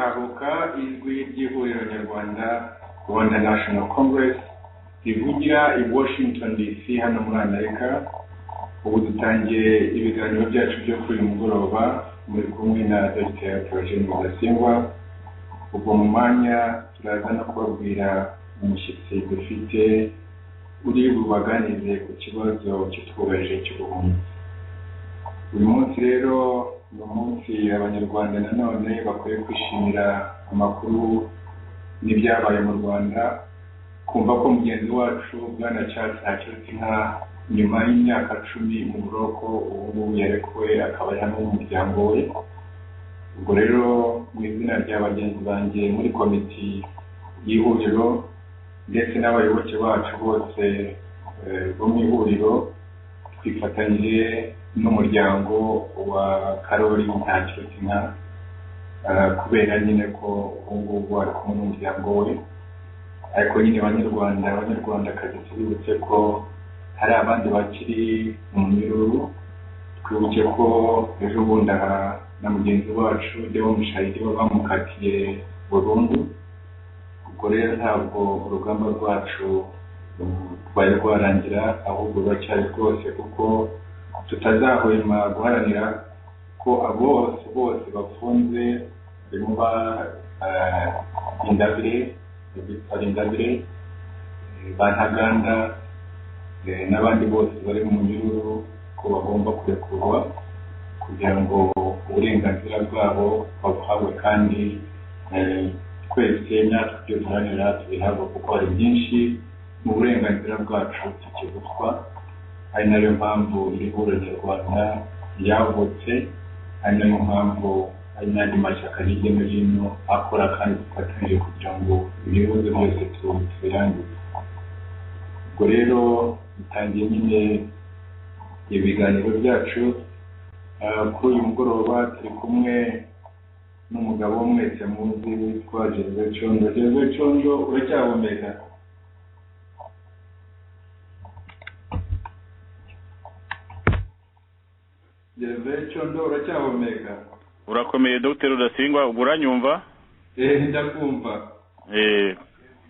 Itahuka ijwi ry'ihuriro nyarwanda Rwanda National Congress rivugira i Washington DC hano muri Amerika. Ubu dutangiye ibiganiro byacu byo kuri uyu mugoroba muri kumwe na Dr. Projet Rudasingwa. Ubwo mu mwanya turaza no kubabwira umushyitsi dufite uri bubaganize ku kibazo cy'utwugarije cy'ubuhunzi. Uyu munsi rero ni umunsi abanyarwanda nanone bakwiye kwishimira amakuru n'ibyabaye mu Rwanda, kumva ko mugenzi wacu Bwana Charles Hakizimana nyuma y'imyaka 10 mu buroko ubu yarekuwe akaba hano n'umuryango we. Ubwo rero mu izina rya bagenzi banjye muri komiti y'ihuriro ndetse n'abayoboke bacu bose bo mu ihuriro twifatanyije n'umuryango wa Karoli Ntakirusina kubera nyine ko ubu ari kumwe n'umuryango we. Ariko nyine abanyarwandakazi tubibutse ko hari abandi bakiri mu miruru. Twibuke ko ejo bundi na mugenzi wacu Deo Mushayidi bamukatiye burundu. Ubwo rero ntabwo urugamba rwacu rwari rwarangira, ahubwo ruracyari rwose kuko tutazahwema guharanira ko bose bafunze barimo Ingabire Bantaganda n'abandi bose bari mu miruru ko bagomba kurekurwa kugira ngo uburenganzira bwabo babuhawe, kandi twese natwe ibyo duharanira tubihabwa kuko hari byinshi mu burenganzira bwacu tukibuzwa. Ari nayo mpamvu iri huriro nyarwanda ryavutse, ari nayo mpamvu hari n'andi mashyaka hirya no hino akora kandi dufatanyije kugira ngo ibibazo byose tubirangize. Ubwo rero dutangiye nyine ibiganiro byacu. Kuri uyu mugoroba turi kumwe n'umugabo mwese muzi witwa Gervais Condo. Gervais Condo, uracyahumeka? Gervais Condo, uracyahumeka? Urakomeye Dr. Rudasingwa, uranyumva? Ndakumva.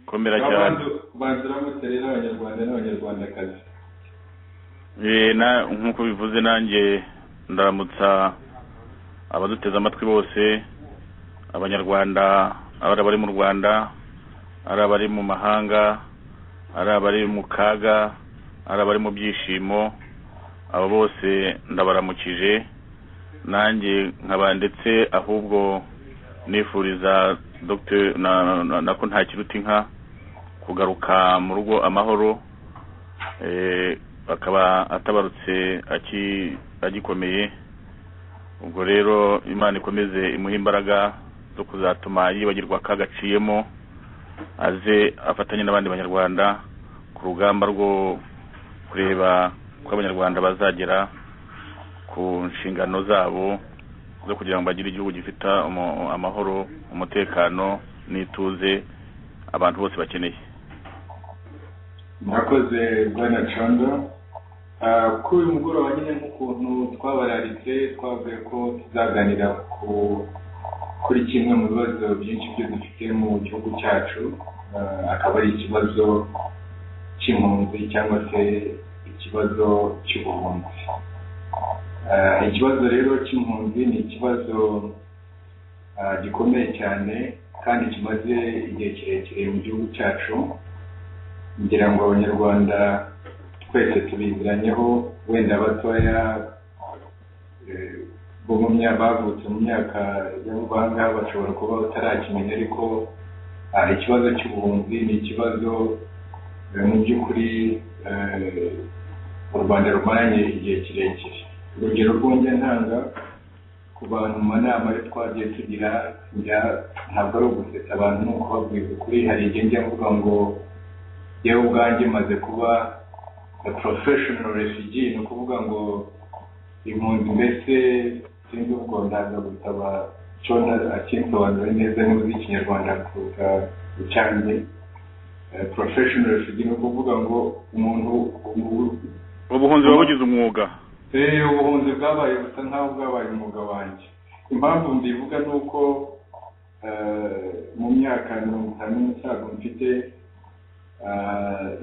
Komera cyane. Bandura muterera abanyarwanda n'abanyarwandakazi. Nkuko bivuze nanjye ndaramutsa abaduteza amatwi bose, abanyarwanda, abari mu Rwanda, abari mu mahanga, abari mu kaga, abari mu byishimo, abo bose ndabaramukije. Nanjye nkaba ndetse ahubwo nifuriza Dr. nako Ntakirutinka kugaruka mu rugo amahoro, akaba atabarutse agikomeye. Ubwo rero Imana ikomeze imuha imbaraga zo kuzatuma yibagirwa akagaciyemo, aze afatanye n'abandi banyarwanda ku rugamba rwo kureba ko abanyarwanda bazagera ku nshingano zabo zo kugira ngo bagire igihugu gifite amahoro, umutekano n'ituze abantu bose bakeneye. Murakoze Bwana Condo. Kuri uyu mugoroba nyine nk'ukuntu twabararitse twavuye ko tuzaganira kuri kimwe mu bibazo byinshi byo dufite mu gihugu cyacu, akaba ari ikibazo cy'impunzi cyangwa se ikibazo cy'ubuhunzi. Ikibazo rero cy'impunzi ni ikibazo gikomeye cyane kandi kimaze igihe kirekire mu gihugu cyacu. Ngira ngo abanyarwanda twese tubiziranyeho, wenda batoya bo bavutse mu myaka y'ubwanga bashobora kuba batarakimenya, ariko ikibazo cy'ubuhunzi ni ikibazo mu by'ukuri u Rwanda rumaranye igihe kirekire. Urugero rw'undi ntanga ku bantu mu manama twagiye tugira, ntabwo ari ugusetsa abantu ni ukubabwiza ukuri. Hari igihe njya mvuga ngo yewe ubwanjye maze kuba a professional refugee, ni ukuvuga ngo impunzi, mbese sinzi ubwo ndaza gusaba Condo akinsobanura neza n'uzi ikinyarwanda kuruta icyanjye. Professional refugee ni ukuvuga ngo umuntu ubuhunzi wabugize umwuga. Ubuhunzi bwabaye busa nkaho bwabaye umwuga wanjye. Impamvu mbivuga ni uko mu myaka 50 n'umusago mfite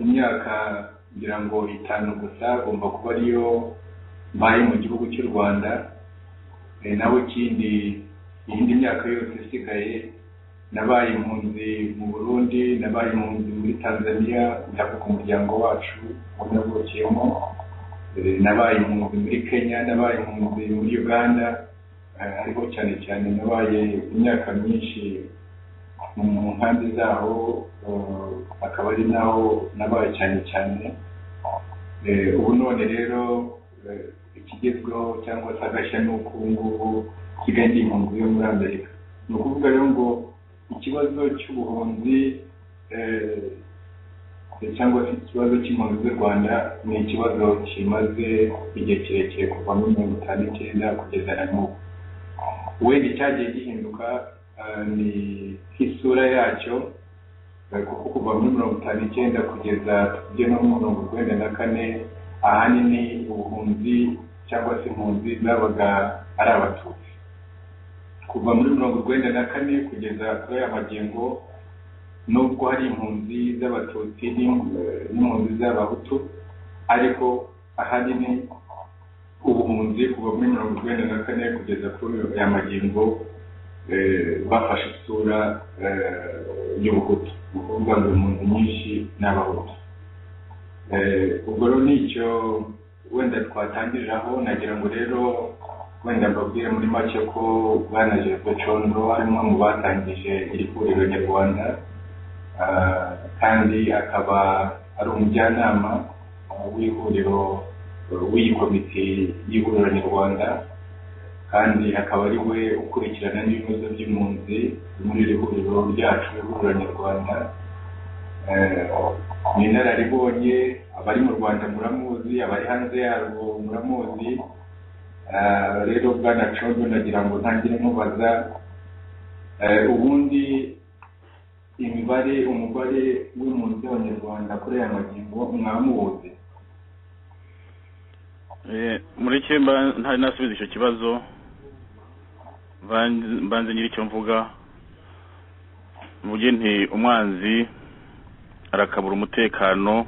imyaka ngira ngo 5 gusa agomba kuba ariyo mbaye mu gihugu cy'u Rwanda, nawe iyindi myaka yose isigaye nabaye impunzi mu Burundi, nabaye impunzi muri Tanzania ndavuga umuryango wacu unavukiyemo, nabaye impunzi muri Kenya, nabaye impunzi muri Uganda, ariko cyane cyane nabaye imyaka myinshi mu nkambi zaho, akaba ari naho nabaye cyane. Ubu none rero ikigezweho cyangwa se agashya n'uko ngubu kigali impunzi yo muri Amerika. Ni ukuvuga rero ngo ikibazo cy'ubuhunzi cyangwa se ikibazo cy'impunzi z'u Rwanda ni ikibazo kimaze igihe kirekire kuva muri 1959 kugeza na n'ubu. Wenda cyagiye gihinduka ni nk'isura yacyo, kuko kuva muri 1959 kugeza tujye no muri 1994 ahanini ubuhunzi cyangwa se impunzi zabaga ari Abatutsi. Kuva muri 1994 kugeza kuri aya magingo, nubwo hari impunzi z'Abatutsi n'impunzi z'Abahutu, ariko ahanini ubuhunzi kuva muri 1994 kugeza kuri aya magingo bafashe isura y'Ubuhutu, ukuvuga ngo impunzi nyinshi n'Abahutu. Ubwo rero nicyo wenda twatangiriraho. Nagira ngo rero wenda mbabwire muri make ko Bwana Gervais Condo arimo mu batangije iri huriro nyarwanda, kandi akaba ari umujyanama w'ihuriro w'iyi komite y'ihuriro nyarwanda, kandi akaba ari we ukurikirana n'ibibazo by'impunzi muri iri huriro ryacu ihuriro nyarwanda. Ni inararibonye, abari mu Rwanda muramuzi, abari hanze yarwo muramuzi. Rero Bwana Condo nagira ngo ntangire mubaza ubundi umubare w'impunzi z'Abanyarwanda kuri aya magingo mwamuzi? Muri cyemba ntari nasubiza icyo kibazo, banze nyiri icyo mvuga. Mvuge nti umwanzi arakabura umutekano,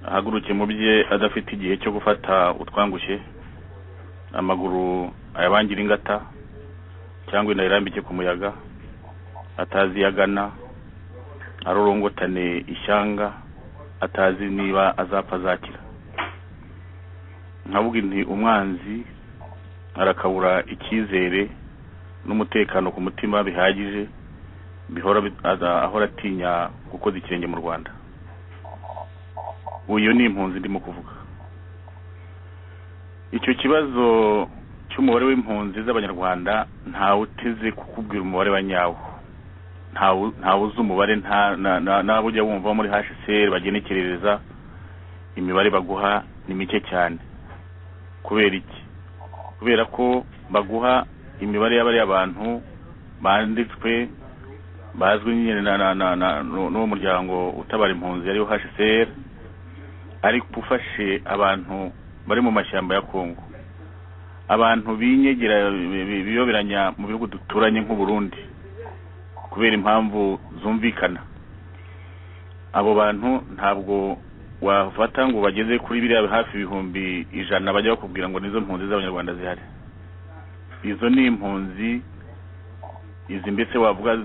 ahaguruke mu bye adafite igihe cyo gufata utwangushye, amaguru ayabangira ingata cyangwa inayirambike ku muyaga, atazi yagana, arorongotane ishyanga, atazi niba azapfa azakira. Nkavuga nti umwanzi arakabura icyizere n'umutekano ku mutima bihagije, ahora atinya gukoza ikirenge mu Rwanda. Uyu ni impunzi ndimo kuvuga. Icyo kibazo cy'umubare w'impunzi z'Abanyarwanda ntawe uteze kukubwira umubare wa nyawo, ntawe uzi umubare, nabo ujya wumva muri HCR bagenekerereza imibare baguha ni mike cyane. Kubera iki? Kubera ko baguha imibare y'abari abantu banditswe bazwi nyine n'uwo muryango utabara impunzi ariyo HCR, ariko ufashe abantu bari mu mashyamba ya Kongo, abantu binyegera biyoberanya mu bihugu duturanye nk'u Burundi kubera impamvu zumvikana. Abo bantu ntabwo wafata ngo bageze kuri biriya hafi 100,000 bajya bakubwira ngo nizo mpunzi z'Abanyarwanda zihari. Izo ni impunzi izi mbese wavuga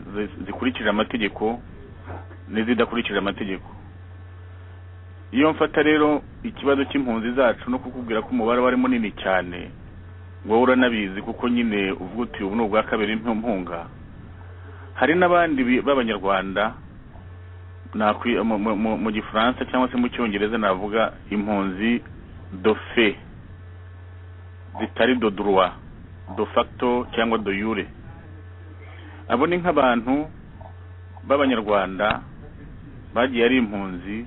zikurikije amategeko n'izidakurikije amategeko. Iyo mfata rero ikibazo cy'impunzi zacu no kukubwira ko umubare wari munini cyane, ngo uranabizi kuko nyine uvuga uti ubu n'ubwa kabiri impunga. Hari n'abandi b'Abanyarwanda mu Gifaransa cyangwa se mu Cyongereza navuga impunzi de fait, zitari de droit, de facto cyangwa de jure. Abo ni nk'abantu b'Abanyarwanda bagiye ari impunzi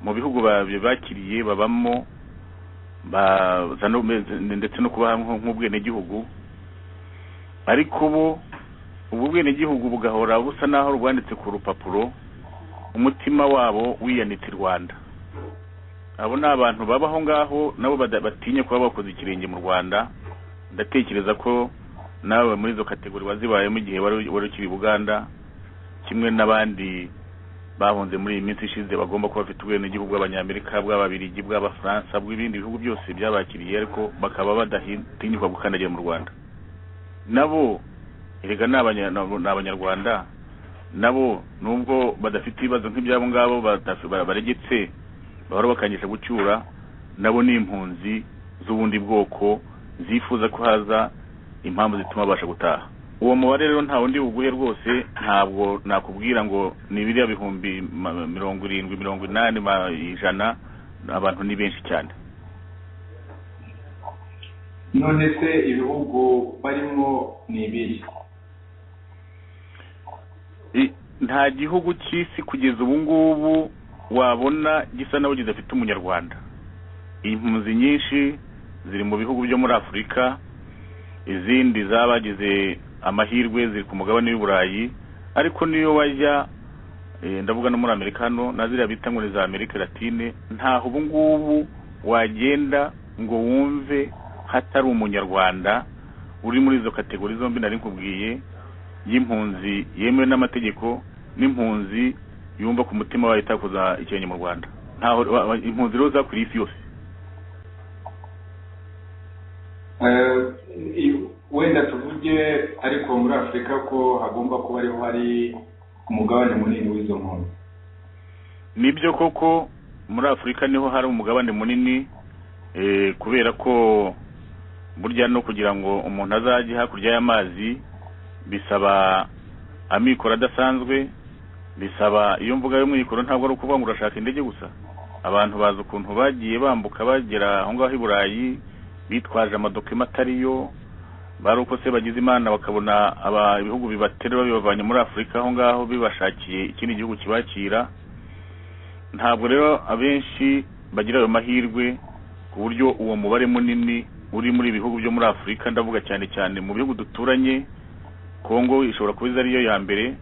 mu bihugu bakiriye babamo, ndetse no kubaha nk'ubwene gihugu, ariko ubu bwene gihugu bugahora busa naho rwanditse ku rupapuro, umutima wabo wiyanitse Rwanda. Abo ni abantu babaho ngaho nabo batinye kuba bakoze ikirenge mu Rwanda. Ndatekereza ko nawe muri izo kategori wazibayemo igihe wari ukiri Buganda, kimwe n'abandi bahunze muri iyi minsi ishize bagomba kuba bafite ubwenegihugu bw'Abanyamerika, bw'Ababiligi, bw'Abafaransa, bw'ibindi bihugu byose byabakiriye, ariko bakaba badatinyuka gukandagira mu Rwanda. Nabo erega n'Abanyarwanda, nabo nubwo badafite ibibazo nk'ibyabo ngabo baregetse bahora bakangisha gucyura, nabo ni impunzi z'ubundi bwoko zifuza ko haza impamvu zituma babasha gutaha. Uwo mubare rero nta wundi uguhe rwose, ntabwo nakubwira ngo ni biriya bihumbi 70, 80, 100, abantu ni benshi cyane. None se ibihugu barimo ni ibihe? Nta gihugu cy'isi kugeza ubu ngubu wabona gisa naho gidafite umunyarwanda. Impunzi nyinshi ziri mu bihugu byo muri Afurika, izindi zabagize amahirwe ziri ku mugabane w'Uburayi, ariko niyo wajya ndavuga no muri Amerika hano nazira bita ngo za Amerika Latine, ntaho ubu ngubu wagenda ngo wumve hatari umunyarwanda uri muri izo kategori zombi nari nkubwiye, y'impunzi yemewe n'amategeko n'impunzi yumva ku mutima wayo itakuza ikenye mu Rwanda. Ntaho impunzi rero zakuri isi yose. Wenda tuvuge ariko muri Afurika ko hagomba kuba ariho hari umugabane munini w'izo mpunzi. Nibyo koko muri Afurika niho hari umugabane munini, kubera ko burya no kugira ngo umuntu azajye hakurya y'amazi bisaba amikoro adasanzwe, bisaba iyo mvuga yo mwikoro ntabwo ari ukuvuga ngo urashaka indege gusa. Abantu bazi ukuntu bagiye bambuka bagera aho ngaho i Burayi bitwaje amadokima atariyo, bari uko se bagize Imana bakabona ibihugu bibaterera bibavanye muri Afurika aho ngaho bibashakiye ikindi gihugu kibakira. Ntabwo rero abenshi bagira ayo mahirwe ku buryo uwo mubare munini uri muri ibihugu byo muri Afurika, ndavuga cyane cyane mu bihugu duturanye. Kongo ishobora kuba ariyo ya mbere,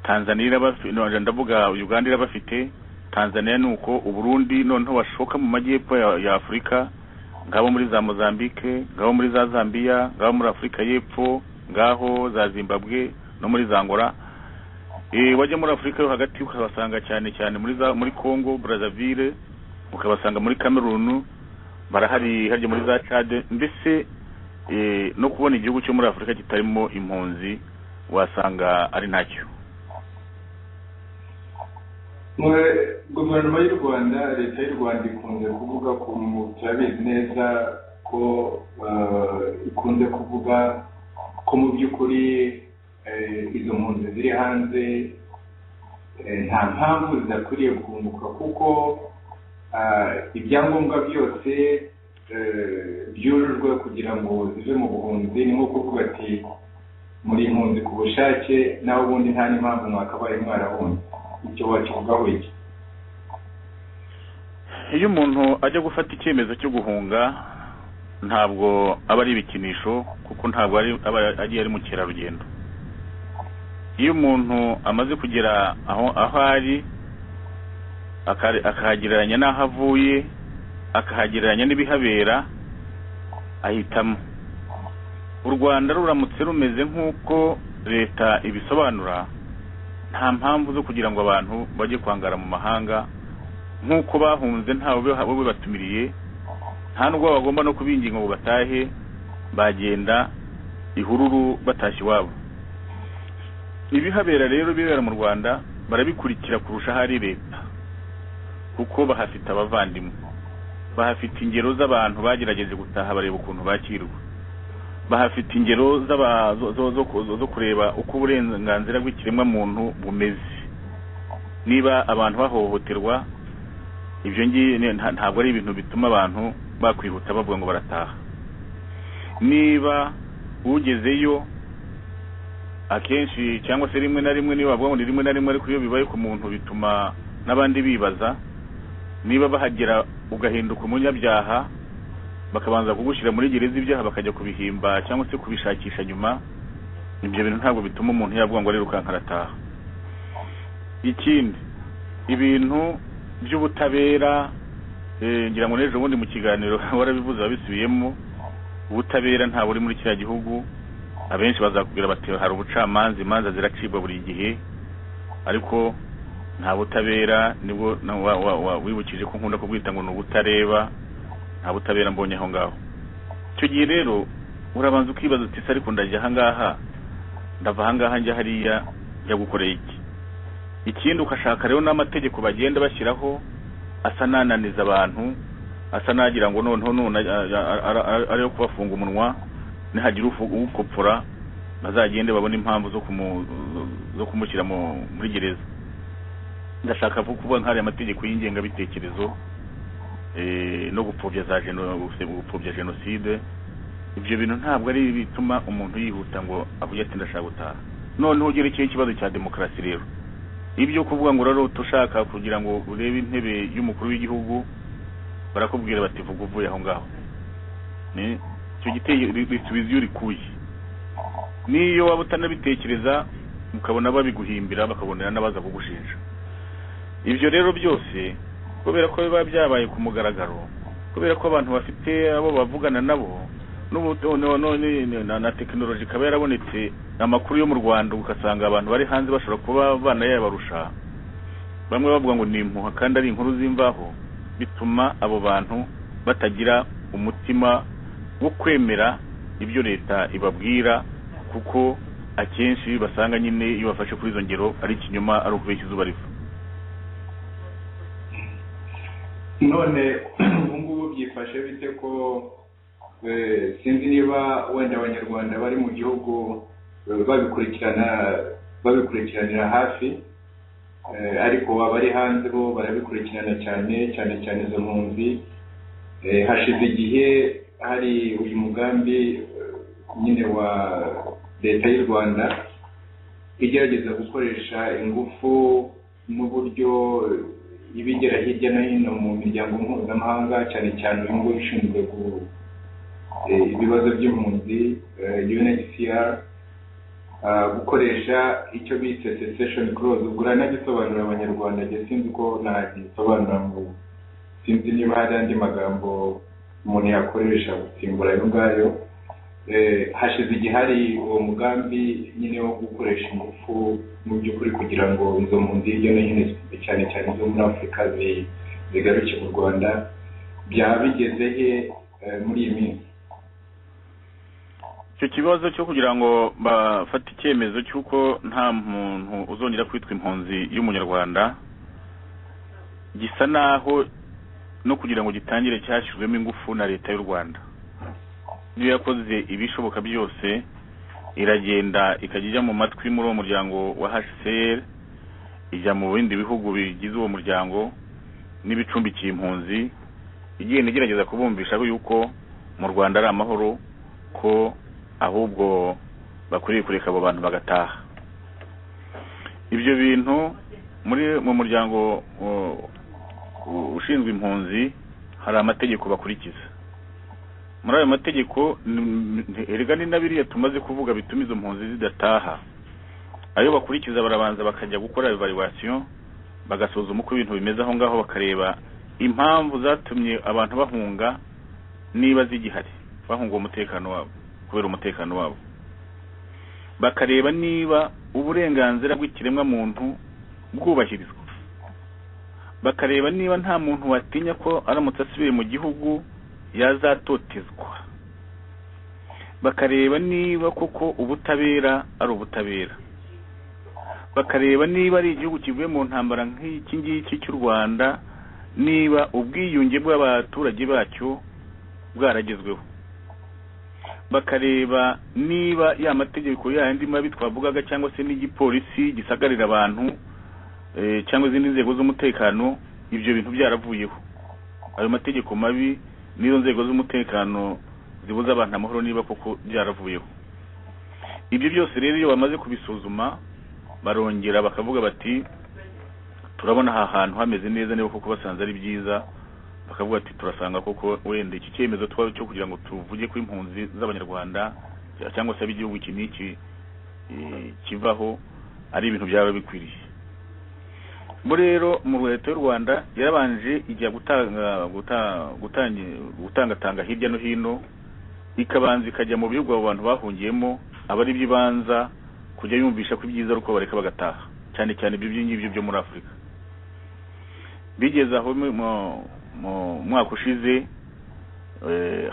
Tanzania ndavuga Uganda irabafite, Tanzania nuko, Uburundi noneho washoka mu majyepfo ya Afurika, ngabo muri za Mozambique, ngabo muri za Zambia, ngabo muri Afurika y'Epfo, ngaho za Zimbabwe no muri za Angola. Wajya muri Afurika yo hagati ukabasanga cyane cyane muri Congo Brazzaville, ukabasanga muri Cameroon, barahari harya muri za Chad. Mbese no kubona igihugu cyo muri Afurika kitarimo impunzi wasanga ari ntacyo. Guverinoma y'u Rwanda, leta y'u Rwanda ikunze kuvuga ko mutabizi neza ko ikunze kuvuga ko mu by'ukuri izo mpunzi ziri hanze nta mpamvu zidakwiriye guhunguka, kuko ibyangombwa byose byujujwe kugira ngo zive mu buhunzi. Ni nko kuvuga ati muri impunzi ku bushake, naho ubundi nta n'impamvu mwakabaye mwarahunze. Icyo wakivugaho iki? Iyo umuntu ajya gufata icyemezo cyo guhunga ntabwo aba ari ibikinisho, kuko ntabwo aba agiye ari mu kerarugendo. Iyo umuntu amaze kugera aho ari akahagereranya n'aho avuye, akahagereranya n'ibihabera, ahitamo. U Rwanda ruramutse rumeze nk'uko leta ibisobanura, nta mpamvu zo kugira ngo abantu bajye kwangara mu mahanga nk'uko bahunze ntawe batumiriye, nta nubwo bagomba no kubinginga ngo batahe, bagenda ihururu batashye iwabo. Ibihabera rero bibera mu Rwanda barabikurikira kurusha hari leta, kuko bahafite abavandimwe, bahafite ingero z'abantu bagerageje gutaha bareba ukuntu bakirwa, bahafite ingero zo kureba uko uburenganzira bw'ikiremwa muntu bumeze. Niba abantu bahohoterwa, ibyo ntabwo ari ibintu bituma abantu bakwihuta bavuga ngo barataha. Niba ugezeyo akenshi cyangwa se rimwe na rimwe, niba bavuga ngo ni rimwe na rimwe, ariko iyo bibaye ku muntu bituma n'abandi bibaza. Niba bahagera ugahinduka umunyabyaha, bakabanza kugushyira muri gereza ibyaha bakajya kubihimba cyangwa se kubishakisha nyuma, ibyo bintu ntabwo bituma umuntu yavuga ngo arirukanka arataha. Ikindi, ibintu by'ubutabera, ngira ngo n'ejo bundi mu kiganiro warabivuze wabisubiyemo, ubutabera ntabwo uri muri kiriya gihugu. abenshi bazakubwira bati hari ubucamanza, imanza ziracibwa buri gihe, ariko nta butabera. Nibwo wibukije ko nkunda kubwita ngo ni ubutareba, nta butabera mbonye aho ngaho. Icyo gihe rero urabanza ukibaza uti se ariko ndajya aha ngaha, ndava aha ngaha njya hariya, njya gukorera iki? Ikindi ukashaka rero n'amategeko bagenda bashyiraho asa nananiza abantu, asa nagira ngo noneho none ariyo kubafunga umunwa, nihagira ukopfora bazagende babone impamvu zo kumushyira muri gereza. Ndashaka kuvuga nk'ari amategeko y'ingengabitekerezo no gupfobya jenoside. Ibyo bintu ntabwo ari bituma umuntu yihuta ngo avuge ati ndashaka gutaha. Noneho ugerekeye ikibazo cya demokarasi rero, ibyo kuvuga ngo rero ushaka kugira ngo urebe intebe y'umukuru w'igihugu, barakubwira bati vuga uvuye aho ngaho. Icyo giteye bisubiza iyo urikuye. Niyo waba utanabitekereza ukabona babiguhimbira, bakabonera n'abaza kugushinja. Ibyo rero byose kubera ko biba byabaye ku mugaragaro, kubera ko abantu bafite abo bavugana nabo, na tekinoloji ikaba yarabonetse, amakuru yo mu Rwanda ugasanga abantu bari hanze bashobora kuba banayabarusha, bamwe bavuga ngo ni impuha kandi ari inkuru z'imvaho, bituma abo bantu batagira umutima wo kwemera ibyo leta ibabwira, kuko akenshi basanga nyine iyo bafashe kuri izo ngero ari ikinyoma, ari ukubeshya izuba riva. None ubu ngubu byifashe bite ko sinzi niba wenda abanyarwanda bari mu gihugu babikurikiranira hafi, ariko abari hanze bo barabikurikirana cyane izo mpunzi. Hashize igihe hari uyu mugambi nyine wa leta y'u Rwanda igerageza gukoresha ingufu n'uburyo ibigera hirya no hino mu miryango mpuzamahanga, cyane uyu nguyu ushinzwe ibibazo by'impunzi UNHCR, gukoresha icyo bise cessation clause. Ubwo uranagisobanura abanyarwanda, njye sinzi ko nagisobanura ngo sinzi niba hari andi magambo umuntu yakoresha gusimbura ayo ngayo. Hashize igihe hari uwo mugambi nyine wo gukoresha ingufu mu by'ukuri kugira ngo izo mpunzi hirya no hino, cyane zo muri Afurika zigaruke mu Rwanda. Byaba bigeze he muri iyi minsi? Icyo kibazo cyo kugira ngo bafate icyemezo cy'uko nta muntu uzongera kwitwa impunzi y'umunyarwanda gisa naho no kugira ngo gitangire cyashyizwemo ingufu na leta y'u Rwanda. Niyo yakoze ibishoboka byose, iragenda ikajya mu matwi muri uwo muryango wa HCR, ijya mu bindi bihugu bigize uwo muryango n'ibicumbikiye impunzi, igenda igerageza kubumvisha yuko mu Rwanda ari amahoro, ko ahubwo bakwiriye kureka abo bantu bagataha. Ibyo bintu mu muryango ushinzwe impunzi hari amategeko bakurikiza. Muri ayo mategeko erega ni nabiriya tumaze kuvuga bituma izo mpunzi zidataha. Ayo bakurikiza barabanza bakajya gukora evaluation, bagasuzuma uko ibintu bimeze aho ngaho, bakareba impamvu zatumye abantu bahunga, niba zigihari bahunga umutekano wabo, kubera umutekano wabo. Bakareba niba uburenganzira bw'ikiremwa muntu bwubahirizwa. Bakareba niba nta muntu watinya ko aramutse asubiye mu gihugu yazatotezwa. Bakareba niba koko ubutabera ari ubutabera. Bakareba niba ari igihugu kivuye mu ntambara nk'iki ngiki cy'u Rwanda, niba ubwiyunge bw'abaturage bacyo bwaragezweho. Bakareba niba ya mategeko yandi mabi twavugaga, cyangwa se n'igipolisi gisagarira abantu cyangwa izindi nzego z'umutekano, ibyo bintu byaravuyeho. Ayo mategeko mabi n'izo nzego z'umutekano zibuza abantu amahoro niba koko byaravuyeho. Ibyo byose rero iyo bamaze kubisuzuma, barongera bakavuga bati turabona aha hantu hameze neza, niba koko basanze ari byiza, bakavuga ati turasanga koko wenda iki cyemezo cyo kugira ngo tuvuge ko impunzi z'abanyarwanda cyangwa se ab'igihugu iki n'iki kivaho ari ibintu byaba bikwiriye. Rero mu leta y'u Rwanda yarabanje ijya gutangatanga hirya no hino, ikabanza ikajya mu bihugu abo bantu bahungiyemo, abari by'ibanza kujya yumvisha ko ibyiza ari uko bareka bagataha, cyane cyane ibyo ngibyo byo muri Afurika. Bigeze aho mu mwaka ushize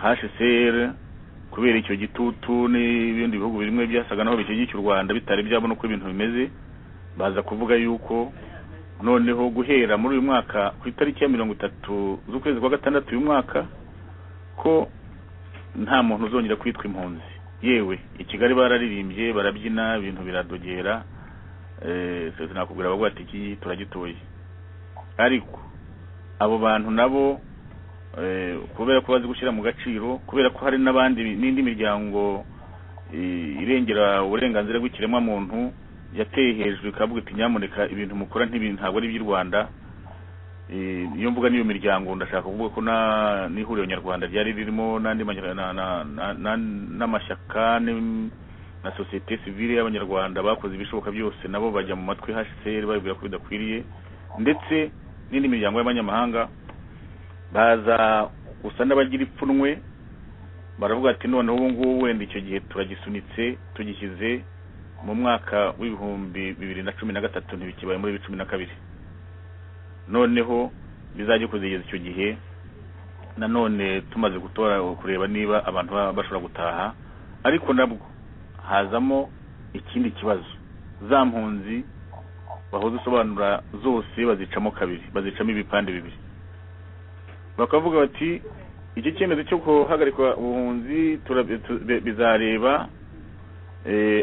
HCR kubera icyo gitutu n'ibindi bihugu bimwe byasaga naho bishyigikiye u Rwanda bitari byabona uko ibintu bimeze, baza kuvuga yuko noneho guhera muri uyu mwaka ku itariki ya 30 z'ukwezi kwa gatandatu uyu mwaka ko nta muntu uzongera kwitwa impunzi. Yewe i Kigali bararirimbye barabyina ibintu biradogera, sinakubwira bavuga ati iki turagitoye. Ariko abo bantu nabo kubera ko bazi gushyira mu gaciro, kubera ko hari n'indi miryango irengera uburenganzira bw'ikiremwa muntu yateye hejuru ikavuga iti nyamuneka ibintu mukora ntabwo ari iby'u Rwanda. Iyo mvuga niyo miryango ndashaka kuvuga ko n'ihuriro nyarwanda ryari ririmo n'andi n'amashyaka na societe civile y'abanyarwanda bakoze ibishoboka byose, nabo bajya mu matwi HCR babwira ko bidakwiriye, ndetse n'indi miryango y'abanyamahanga baza gusa n'abagira ipfunwe, baravuga ati noneho ubu ngubu wenda icyo gihe turagisunitse tugishyize mu mwaka w'ibihumbi 2013 ntibikibaye muri 2012. Noneho bizajye kuzigeza icyo gihe nanone tumaze gutora kureba niba abantu bashobora gutaha. Ariko nabwo hazamo ikindi kibazo, za mpunzi bahoze usobanura zose bazicamo kabiri, bazicamo ibipande bibiri. Bakavuga bati iki cyemezo cyo guhagarika ubuhunzi bizareba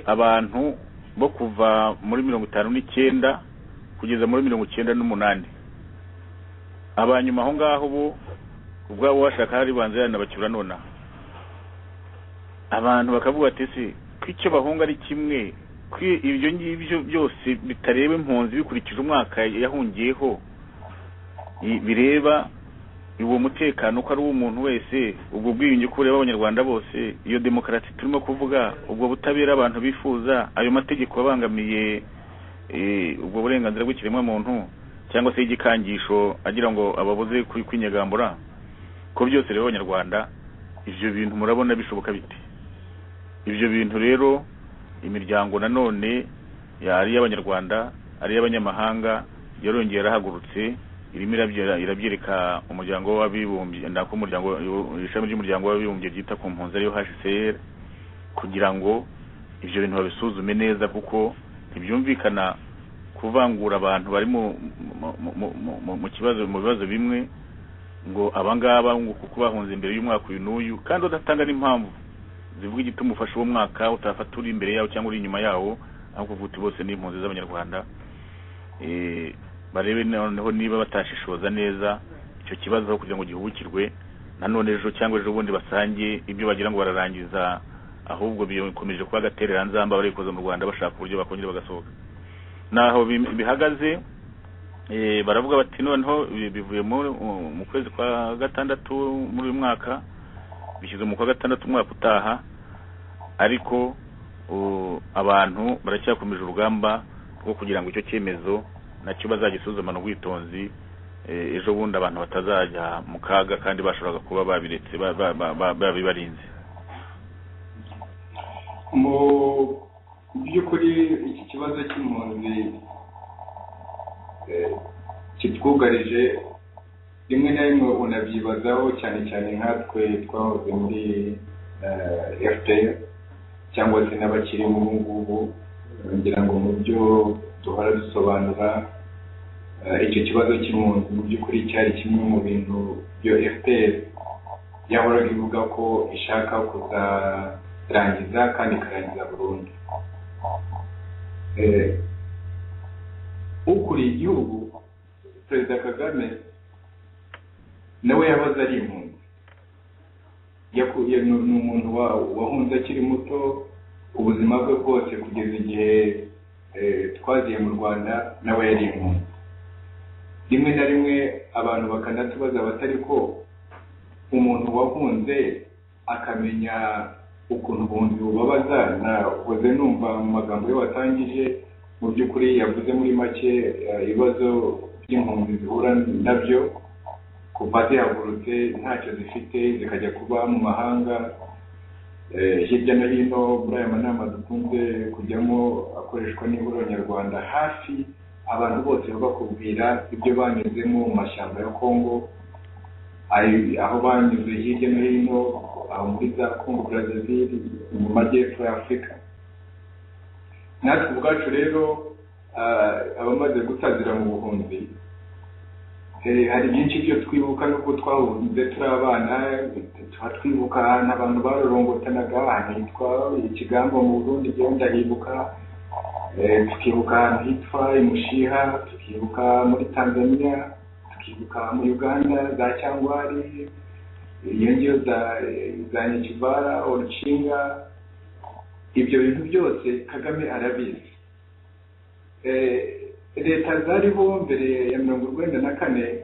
abantu bo kuva muri 59 kugeza muri 98. Abanyuma aho ngaho bo ubwabo bashaka hari banze n'abacyura nona. Abantu bakavuga ati se kwicyo bahunga ari kimwe, kwi ibyo ngibyo byose bitareba impunzi bikurikije umwaka yahungiyeho, bireba uwo mutekano ko ari umuntu wese, ubwo bwiyunge kureba abanyarwanda bose, iyo demokarasi turimo kuvuga, ubwo butabera abantu bifuza, ayo mategeko abangamiye ubwo burenganzira bw'ikiremwa muntu cyangwa se igikangisho agira ngo ababuze kwinyagambura ko byose rero abanyarwanda ivyo bintu murabona bishoboka bite? Ivyo bintu rero imiryango nanone yari y'abanyarwanda ari y'abanyamahanga yarongera arahagurutse, irimo irabyereka umuryango w'abibumbye, ndako umuryango ishami ry'umuryango w'abibumbye ryita ku mpunzi ariyo HCR, kugira ngo ivyo bintu babisuzume neza, kuko ntibyumvikana kuvangura abantu bari mu bibazo bimwe ngo abangaba ngo kuko bahunze imbere y'umwaka uyu n'uyu, kandi udatanga n'impamvu zivuga igituma ufasha uwo mwaka utafata uri imbere yawo cyangwa uri inyuma yawo, aho kuvuga bose n'impunzi z'abanyarwanda. Barebe noneho niba batashishoza neza icyo kibazo kugira ngo gihubukirwe, nanone ejo cyangwa ejo bundi basange ibyo bagira ngo bararangiza, ahubwo bikomeje kuba gaterera nzamba barikoze mu Rwanda bashaka uburyo bakongera bagasohoka. Naho bihagaze, baravuga bati noneho bivuye mu kwezi kwa gatandatu muri uyu mwaka, bishyize mu kwa gatandatu umwaka utaha, ariko abantu baracyakomeje urugamba rwo kugira ngo icyo cyemezo nacyo bazagisuzumana ubwitonzi, ejo bundi abantu batazajya mu kaga kandi bashoboraga kuba babiretse babibarinze. Mu by'ukuri iki kibazo cy'impunzi kitwugarije rimwe na rimwe unabyibazaho, cyane cyane nkatwe twahoze muri FPR cyangwa se n'abakiri mu ngubu, ngira ngo mu byo duhora dusobanura icyo kibazo cy'impunzi mu by'ukuri cyari kimwe mu bintu byo FPR yahoraga ivuga ko ishaka kuzarangiza kandi ikarangiza burundu. Ukuriye igihugu Perezida Kagame nawe yabaze ari impunzi, ni umuntu wahunze akiri muto, ubuzima bwe bwose kugeza igihe twaziye mu Rwanda nawe yari impunzi. Rimwe na rimwe abantu bakanatubaza batari ko umuntu wahunze akamenya ukuntu ubundi bubabaza. Nahoze numva mu magambo yo watangije, mu by'ukuri yavuze muri make ibibazo by'impunzi zihura nabyo kuva zihagurutse ntacyo zifite zikajya kuba mu mahanga, hirya no hino muri aya manama dukunze kujyamo akoreshwa n'ihuriro nyarwanda, hafi abantu bose bakubwira ibyo banyuzemo mu mashyamba ya Kongo, aho banyuze hirya no hino muri za Kongo Brazzaville, mu majyepfo ya Afurika. Natwe ubwacu rero abamaze gutazira mu buhunzi, hari byinshi byo twibuka n'uko twahunze turi abana. Twibuka ahantu abantu barorongotanaga, ahantu hitwa Ikigambo mu Burundi, genda hibuka. Tukibuka ahantu hitwa Imushiha, tukibuka muri Tanzania, tukibuka mu Uganda za Cyangwari, iyo ngiyo za Nyakivara, Orucinga. Ibyo bintu byose Kagame arabizi. Leta zariho mbere ya 1994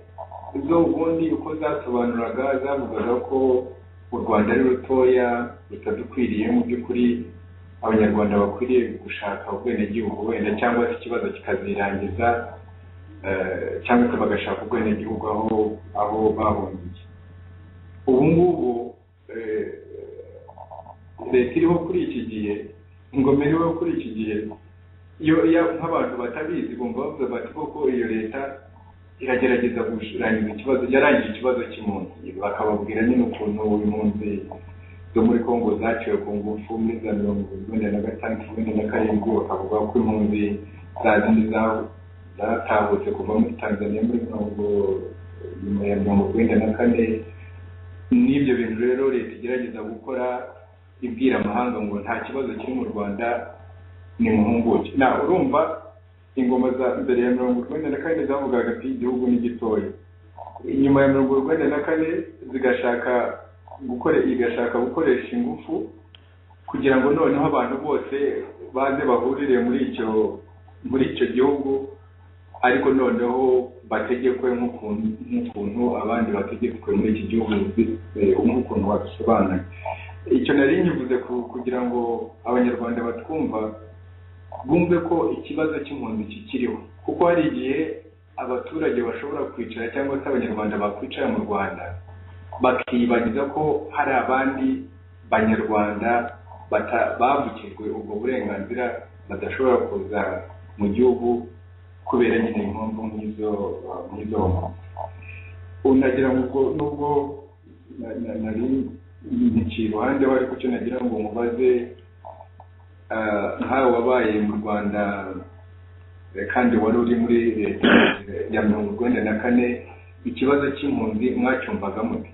zo ubundi uko zasobanuraga, zavugaga ko u Rwanda ari rutoya rutadukwiriye, mu by'ukuri abanyarwanda bakwiriye gushaka ubwenegihugu wenda, cyangwa se ikibazo kikazirangiza, cyangwa se bagashaka ubwenegihugu aho bahungiye. Ubu ngubu leta iriho kuri iki gihe, ingoma iriho kuri iki gihe, iyo nk'abantu batabizi bumva bavuga bati koko iyo leta iragerageza gurangiza ikibazo, yarangije ikibazo cy'impunzi. Bakababwira nyine ukuntu impunzi zo muri Kongo zaciwe ku ngufu muri za 1996, bakavuga ko impunzi zazindi zatahutse kuva muri Tanzania muri 1994. N'ibyo bintu rero leta igerageza gukora, ibwira amahanga ngo nta kibazo kiri mu Rwanda, ni muhunguke. Urumva ingoma za mbere ya 1994 zavugaga ati igihugu ni gitoya. Inyuma ya 1994 igashaka gukoresha ingufu kugira ngo noneho abantu bose baze bahurire muri icyo gihugu, ariko noneho bategekwe nk'ukuntu abandi bategetswe muri iki gihugu, nk'ukuntu wabisobanuye. Icyo nari nyivuze kugira ngo abanyarwanda batwumva bumve ko ikibazo cy'impunzi kikiriho, kuko hari igihe abaturage bashobora kwicara, cyangwa se abanyarwanda bakwicara mu Rwanda bakibagiza ko hari abandi banyarwanda bavukijwe ubwo burenganzira, badashobora kuza mu gihugu kubera nyine impamvu nk'izo. Unagira ngo nubwo nari ntici iruhande, ariko cyo nagira ngo mubaze, nkawe wabaye mu Rwanda kandi wari uri muri leta ya 1994, ikibazo cy'impunzi mwacyumvaga mute?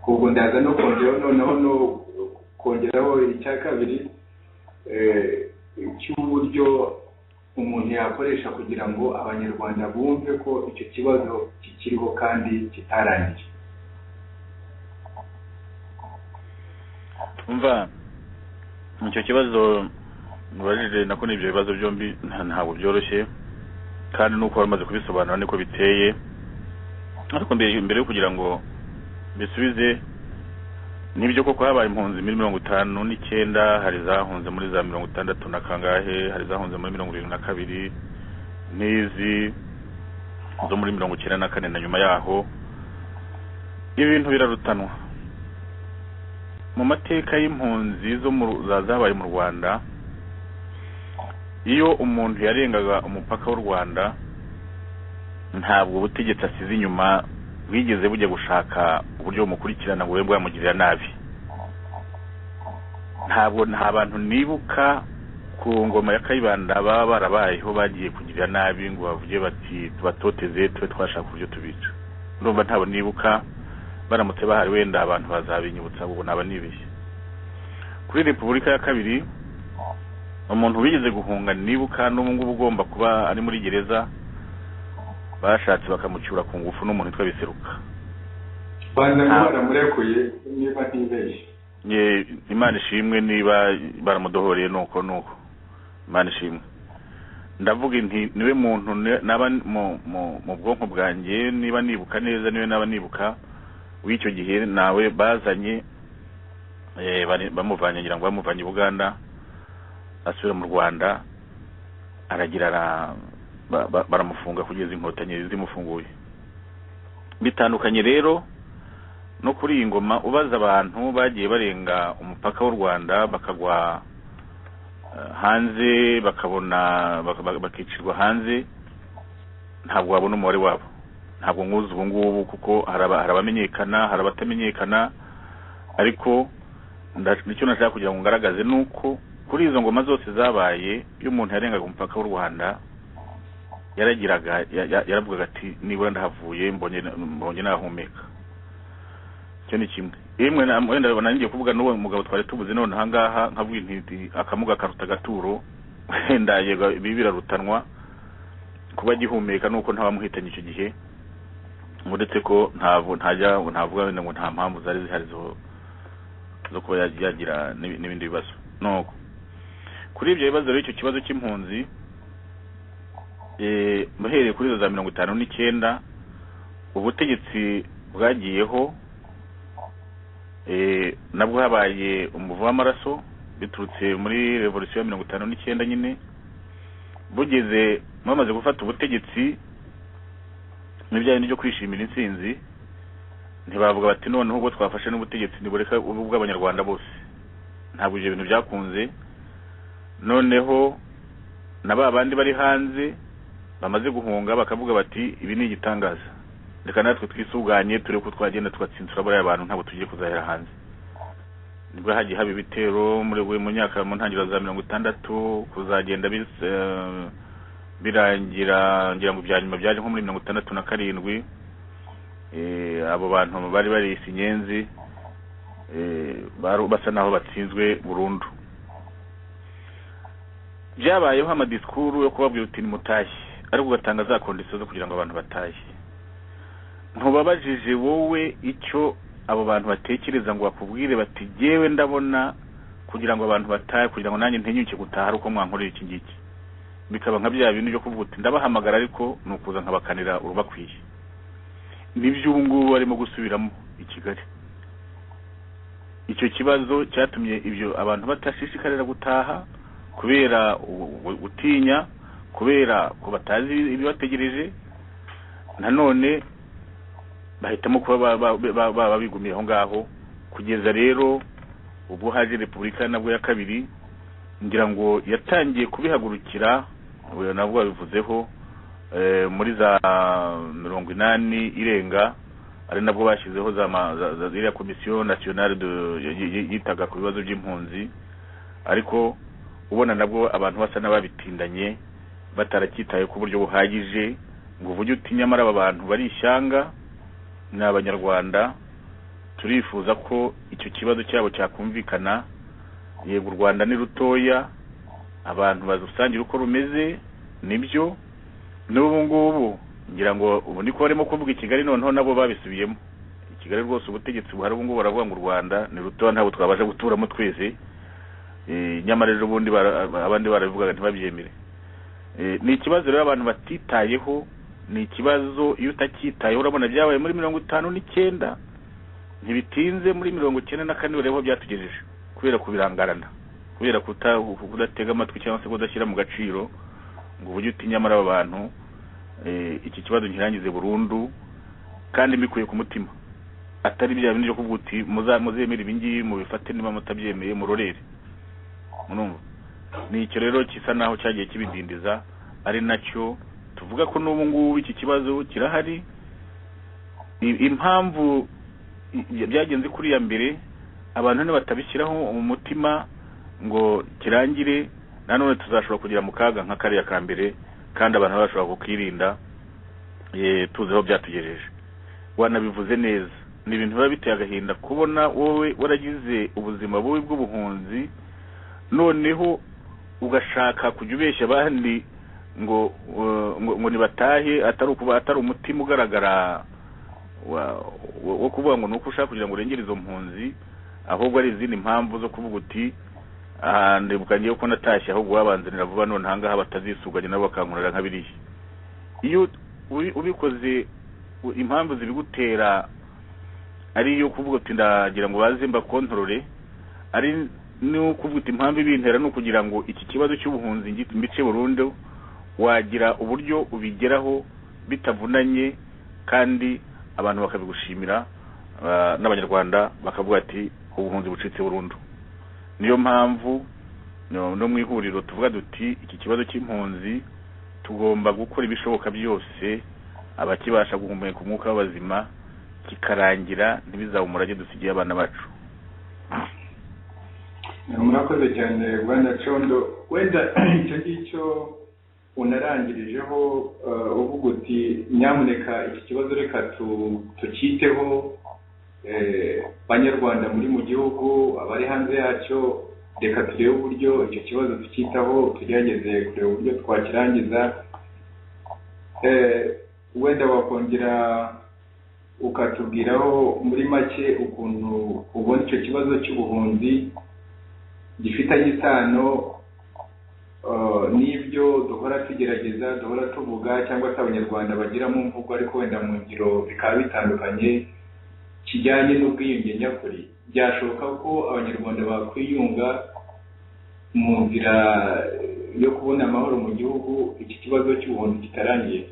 Ubwo ndaza no kongeraho icya kabiri, cy'uburyo umuntu yakoresha kugira ngo abanyarwanda bumve ko icyo kibazo kikiriho kandi kitarangiye. Umva, icyo kibazo mubajije nako n'ibyo bibazo byombi ntabwo byoroshye, kandi nuko bamaze kubisobanura niko biteye. Ariko mbere yo kugira ngo bisubize, nibyo koko habaye impunzi muri 1959, hari zahunze muri za 60 na kangahe, hari zahunze muri 72, n'izi zo muri 94 na nyuma yaho. Ibintu birarutanwa mu mateka y'impunzi zo zabaye mu Rwanda. Iyo umuntu yarengaga umupaka w'u Rwanda, ntabwo ubutegetsi asize inyuma bwigeze bujya gushaka uburyo bumukurikirana ngo webwe bamugirira nabi. Nta bantu nibuka ku ngoma ya Kayibanda baba barabayeho bagiye kugirira nabi ngo bavuge bati tubatoteze twe twashaka uburyo tubica. Ndumva ntabo nibuka, baramutse bahari wenda abantu bazabinyibutsa, ubu naba nibeshye. Kuri Repubulika ya Kabiri, umuntu bigeze guhunga nibuka n'ubu ngubu ugomba kuba ari muri gereza, bashatse bakamucyura ku ngufu n'umuntu witwa Biseruka. Banza baramurekuye niba ntibeshye. Imana ishimwe niba baramudohoreye nuko Imana ishimwe. Ndavuga nti niwe muntu naba mu bwonko bwanjye, niba nibuka neza, niwe naba nibuka w'icyo gihe nawe bazanye bamuvanye, ngira ngo bamuvanye Uganda asubira mu Rwanda, aragira baramufunga kugeza inkotanyi zimufunguye. Bitandukanye rero no kuri iyi ngoma ubaza abantu bagiye barenga umupaka w'u Rwanda bakagwa hanze bakabona bakicirwa hanze ntabwo wabona umubare wabo ntabwo nkuzi ubu ngubu kuko harabamenyekana harabatamenyekana ariko nicyo nashaka kugira ngo ngaragaze nuko kuri izo ngoma zose zabaye iyo umuntu yarengaga umupaka w'u Rwanda yaravugaga ati nibura ndahavuye mbonye nahumeka. Cyo ni kimwe imwe wenda banangiye kuvuga n'uwo mugabo twari tubuze none hangaha nkavuga inti akamuga karuta gaturo ndaye bibirarutanwa kuba gihumeka nuko ntabamuhitanye icyo gihe muretse ko ntavuga wenda ngo nta mpamvu zari zihari zo kuba yagira n'ibindi bibazo. Nuko kuri ibyo bibazo rero icyo kibazo cy'impunzi muhereye kuri za 59 ubutegetsi bwagiyeho nabwo habaye umuvu w'amaraso biturutse muri revolution ya 59 nyine bugeze bamaze gufata ubutegetsi n'ibyaye n'ibyo kwishimira intsinzi ntibavuga bati noneho ubwo twafashe n'ubutegetsi nibureka ubw'abanyarwanda bose ntabwo ibyo bintu byakunze. Noneho naba abandi bari hanze bamaze guhunga bakavuga bati ibi ni igitangaza reka natwe twisuganye turi ko twagenda tugatsintura bari abantu ntabwo tugiye kuzahera hanze. Nibwo hagiye haba ibitero muri mu myaka mu ntangiriro za 60 kuzagenda birangira ngira ngo byanyuma byaje nko muri 67 abo bantu bari bari Sinyenzi basa naho batsinzwe burundu. Byabayeho amadiskuru yo kubabwira uti nimutashi ariko ugatanga za kondisiyo zo kugira ngo abantu batahe. Ntubabajije wowe icyo abo bantu batekereza ngo bakubwire bati jewe ndabona kugira ngo abantu batahe kugira ngo nanjye ntenyuke gutaha ariko mwankorera iki ngiki bikaba nka bya bintu byo kuvuga uti ndabahamagara ariko nukuza nkabakanira urubakwiye. Nibyo ubu ngubu barimo gusubiramo i Kigali. Icyo kibazo cyatumye ibyo abantu batashishikarira gutaha kubera gutinya kubera ko batazi ibibategereje nanone bahitamo kuba babigumiye aho ngaho kugeza rero ubwo haje Repubulika nabwo ya kabiri ngira ngo yatangiye kubihagurukira nabwo babivuzeho muri za 80 irenga ari nabwo bashizeho za Commission Nationale yitaga ku bibazo by'impunzi ariko ubona nabwo abantu basa n'ababitindanye batarakitaye ku buryo buhagije ngo uvuge uti nyamara aba bantu bari ishyanga n'abanyarwanda turifuza ko icyo kibazo cyabo cyakumvikana. Yego u Rwanda ni rutoya abantu bazusangira uko rumeze nibyo n'ubu ngubu ngira ngo ubu niko barimo kuvuga i Kigali noneho nabo babisubiyemo. I Kigali rwose ubutegetsi buhari ubu ngubu baravuga ngo u Rwanda ni rutoya ntabwo twabasha guturamo twese nyamara ejo bundi abandi barabivugaga ntibabyemere. Ni ikibazo rero abantu batitayeho ni ikibazo iyo utakitayeho urabona byabaye muri 59 ntibitinze muri 94 barebo byatugejeje kubera kubirangarana kubera kudatega amatwi cyangwa se kudashyira mu gaciro ngo uburyo utinyamara aba bantu iki kibazo nkirangize burundu kandi mbikuye ku mutima atari bya bintu byo kuvuga uti muzemera ibingiyi mu bifate niba mutabyemeye murorere. Munumva ni icyo rero kisa naho cyagiye kibidindiza ari nacyo tuvuga ko n'ubu ngubu iki kibazo kirahari. Impamvu byagenze kuri ya mbere abantu batabishyiraho umutima ngo kirangire nanone tuzashobora kugira mu kaga nka kariya ka mbere kandi abantu bashobora kukirinda tuzeho byatugejeje. Wanabivuze neza ni ibintu biba biteye agahinda kubona wowe waragize ubuzima bubi bw'ubuhunzi noneho ugashaka kujya ubeshya abandi ngo nibatahe atari umutima ugaragara wo kuvuga ngo nuko ushaka kugira ngo urengere izo mpunzi ahubwo ari izindi mpamvu zo kuvuga uti ndibukangiye ko natashye ahubwo wabanzanira vuba none hangaha batazisuganye nabo bakankurira nkabiriye. Iyo ubikoze impamvu zibigutera ari yo kuvuga uti ndagira ngo baze mbakontorore ari no kuvuga uti impamvu ibintera no kugira ngo iki kibazo cy'ubuhunzi mbice burundu wagira uburyo ubigeraho bitavunanye kandi abantu bakabigushimira n'abanyarwanda bakavuga ati ubuhunzi bucitse burundu. Niyo mpamvu no mu ihuriro tuvuga duti iki kibazo cy'impunzi tugomba gukora ibishoboka byose abakibasha guhumeka umwuka w'abazima kikarangira ntibizabe umurage dusigiye abana bacu. Murakoze cyane Bwana Condo. Wenda icyo ngicyo unarangirijeho uvuga uti nyamuneka iki kibazo reka tukiteho, banyarwanda muri mu gihugu abari hanze yacyo reka turebe uburyo icyo kibazo tukitaho, tugerageze kureba uburyo twakirangiza. Wenda wakongera ukatubwiraho muri make ukuntu ubona icyo kibazo cy'ubuhunzi gifitanye isano n'ibyo duhora tugerageza, duhora tuvuga, cyangwa se abanyarwanda bagira mu mvugo ariko wenda mu ngiro bikaba bitandukanye, kijyanye n'ubwiyunge nyakuri. Byashoboka ko abanyarwanda bakwiyunga mu nzira yo kubona amahoro mu gihugu iki kibazo cy'ubuhunzi kitarangiye?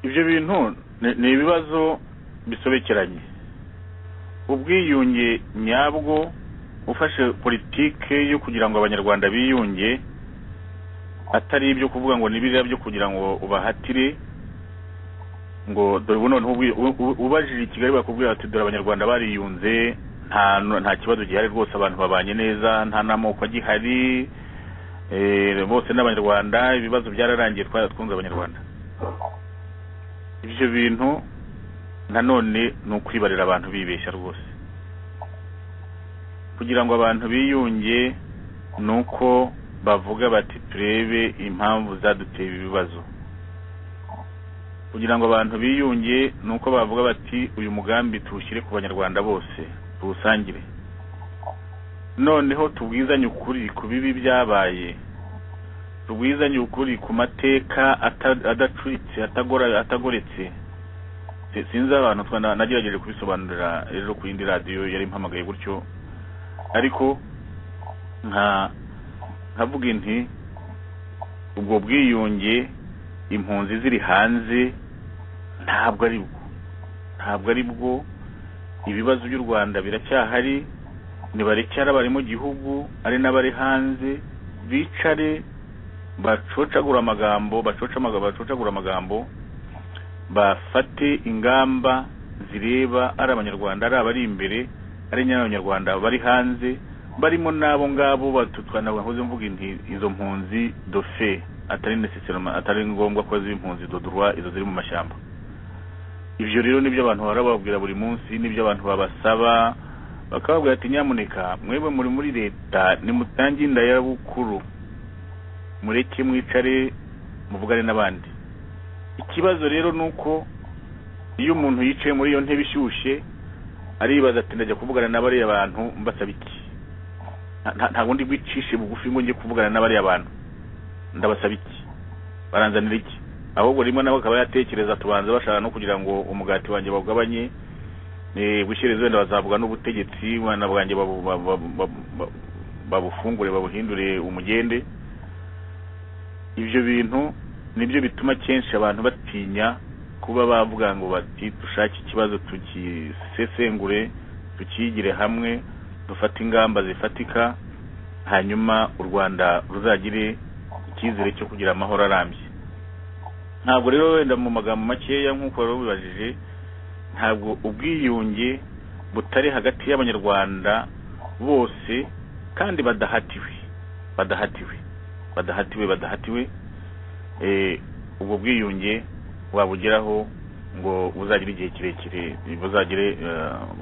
Ibyo bintu ni ibibazo bisobekeranye. Ubwiyunge nyabwo ufashe politike yo kugira ngo abanyarwanda biyunge, atari ibyo kuvuga ngo nibiriya byo kugira ngo ubahatire ngo dore ubu noneho ubajije i Kigali bakubwira ati dore abanyarwanda bariyunze, nta kibazo gihari rwose, abantu babanye neza, nta n'amoko agihari, bose n'abanyarwanda, ibibazo byararangiye, twunze abanyarwanda. Ibyo bintu nanone ni ukwibarira abantu bibeshya rwose. Kugira ngo abantu biyunge nuko bavuga bati turebe impamvu zaduteye ibibazo. Kugira ngo abantu biyunge nuko bavuga bati uyu mugambi tuwushyire ku banyarwanda bose tuwusangire, noneho tubwizanye ukuri ku bibi byabaye, tubwizanye ukuri ku mateka adacuritse atagoretse. Sinzi abantu nagerageje kubisobanurira ejo ku yindi radio yari impamagaye gutyo, ariko nkavuga nti ubwo bwiyunge impunzi ziri hanze ntabwo ari bwo. Ibibazo by'u Rwanda biracyahari, nibarekera bari mu gihugu ari n'abari hanze bicare bacocagura amagambo, bafate ingamba zireba ari abanyarwanda, ari abari imbere, ari n'abanyarwanda bari hanze, barimo nabo ngabo batutwana. Bahoze mvuga inti izo mpunzi dofe atari necessairement, atari ngombwa ko z'impunzi do droit izo ziri mu mashyamba. Ibyo rero nibyo abantu barababwira buri munsi, nibyo abantu babasaba, bakababwira ati nyamuneka mwebwe muri leta nimutange inda ya bukuru, mureke mwicare muvugane n'abandi. Ikibazo rero nuko iyo umuntu yicaye muri iyo ntebe ishyushye aribaza ati ndajya kuvugana n'abari abantu mbasaba iki? Nta wundi gwicishe bugufi ngo ngiye kuvugana n'abari abantu ndabasaba iki? Baranzanira iki? Ahubwo rimwe nabo akaba yatekereza tubanze bashaka no kugira ngo umugati wanjye bagabanye, gushyiriza wenda bazavuga n'ubutegetsi bwana bwanjye babufungure babuhindure umugende. Ibyo bintu nibyo bituma kenshi abantu batinya kuba bavuga ngo bati dushake ikibazo tukisesengure, tukigire hamwe, dufate ingamba zifatika, hanyuma u Rwanda ruzagire icyizere cyo kugira amahoro arambye. Ntabwo rero wenda mu magambo makeya nk'uko wari ubibajije, ntabwo ubwiyunge butari hagati y'abanyarwanda bose kandi badahatiwe ubwo bwiyunge wabugeraho ngo buzagira igihe kirekire,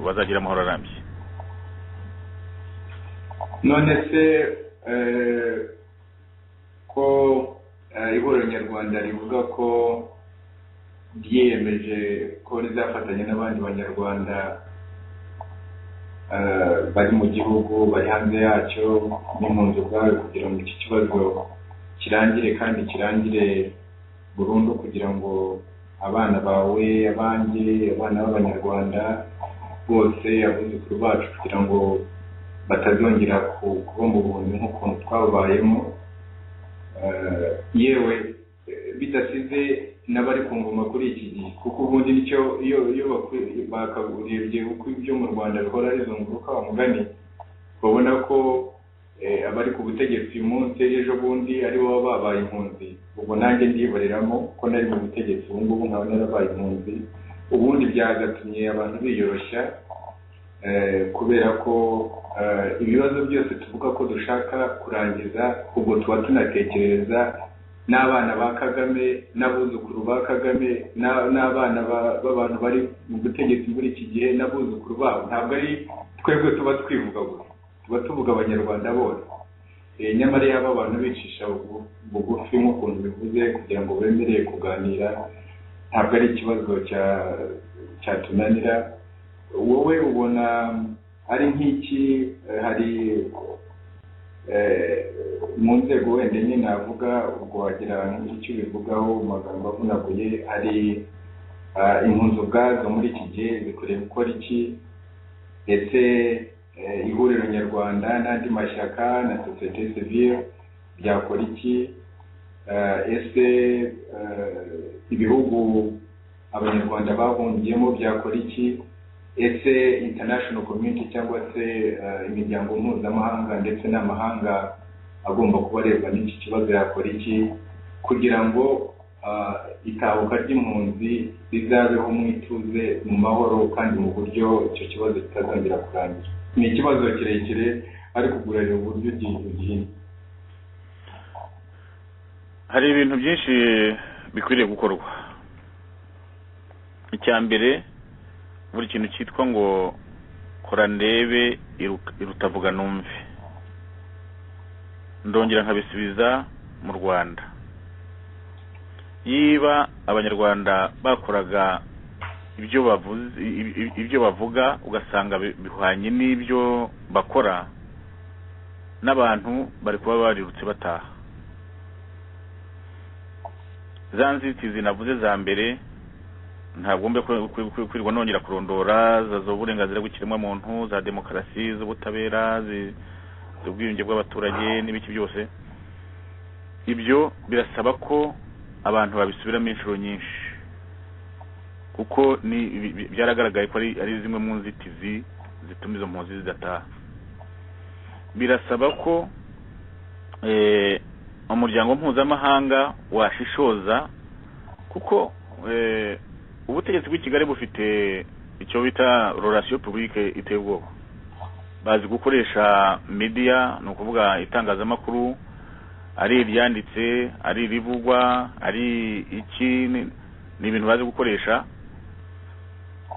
bazagira amahoro arambye. None se ko ihuriro nyarwanda rivuga ko ryiyemeje ko rizafatanya n'abandi banyarwanda bari mu gihugu, bari hanze yacyo, n'impunzi ubwawe kugira ngo iki kibazo kirangire kandi kirangire burundu, kugira ngo abana bawe, abanjye, abana b'abanyarwanda bose, abuzukuru bacu, kugira ngo batazongera kuba mu buhunzi nk'ukuntu twabayemo. Yewe bidasize n'abari ku ngoma kuri iki gihe, kuko ubundi nicyo iyo bakaburebye uko ibyo mu Rwanda bihora rizunguruka umugani babona ko abari ku butegetsi uyu munsi ejo bundi ari bo babaye impunzi. Ubwo nanjye ndiboreramo ko nari mu butegetsi ubu ngubu nkaba narabaye impunzi. Ubundi byagatumye abantu biyoroshya kubera ko ibibazo byose tuvuga ko dushaka kurangiza, ubwo tuba tunatekereza n'abana ba Kagame, n'abuzukuru ba Kagame, n'abana b'abantu bari mu butegetsi muri iki gihe n'abuzukuru babo. Ntabwo ari twebwe tuba twivuga gusa, tuba tuvuga abanyarwanda bose. Nyamara yaba abantu bicisha bugufi nk'ukuntu bivuze kugira ngo bemereye kuganira, ntabwo ari ikibazo cyatunanira. Wowe ubona ari nk'iki, hari mu nzego wenda nyine navuga, ubwo wagira icyo bivugaho mu magambo avunaguye, hari impunzi ubwazo muri iki gihe zikwiriye gukora iki, ndetse ihuriro nyarwanda n'andi mashyaka na sosiyete sivile byakora iki, ese ibihugu abanyarwanda bahungiyemo byakora iki, ese international community cyangwa se imiryango mpuzamahanga ndetse n'amahanga agomba kubareba n'iki kibazo yakora iki kugira ngo itahuka ry'impunzi rizabeho mu ituze, mu mahoro, kandi mu buryo icyo kibazo kitazongera kurangira. Ni ikibazo kirekire ariko kugurira uburyo gihina. Hari ibintu byinshi bikwiriye gukorwa. Icya mbere, buri kintu cyitwa ngo kora ndebe irutavuga numve, ndongera nkabisubiza mu Rwanda. Yiba abanyarwanda bakoraga ibyo bavuga ugasanga bihwanye n'ibyo bakora, n'abantu bari kuba barirutse bataha. Za nzitizi navuze za mbere ntabwo mbe kwirwa nongera kurondora, z'uburenganzira bw'ikiremwamuntu, za demokarasi, z'ubutabera, z'ubwiyunge bw'abaturage n'ibiki byose. Ibyo birasaba ko abantu babisubiramo inshuro nyinshi, kuko byaragaragaye ko ari zimwe mu nzitizi zituma izo mpunzi zidataha. Birasaba ko umuryango mpuzamahanga washishoza, kuko ubutegetsi bw'i Kigali bufite icyo bita relation publique iteye ubwoba. Bazi gukoresha media, ni ukuvuga itangazamakuru, ari iryanditse, ari irivugwa, ari iki, ni ibintu bazi gukoresha,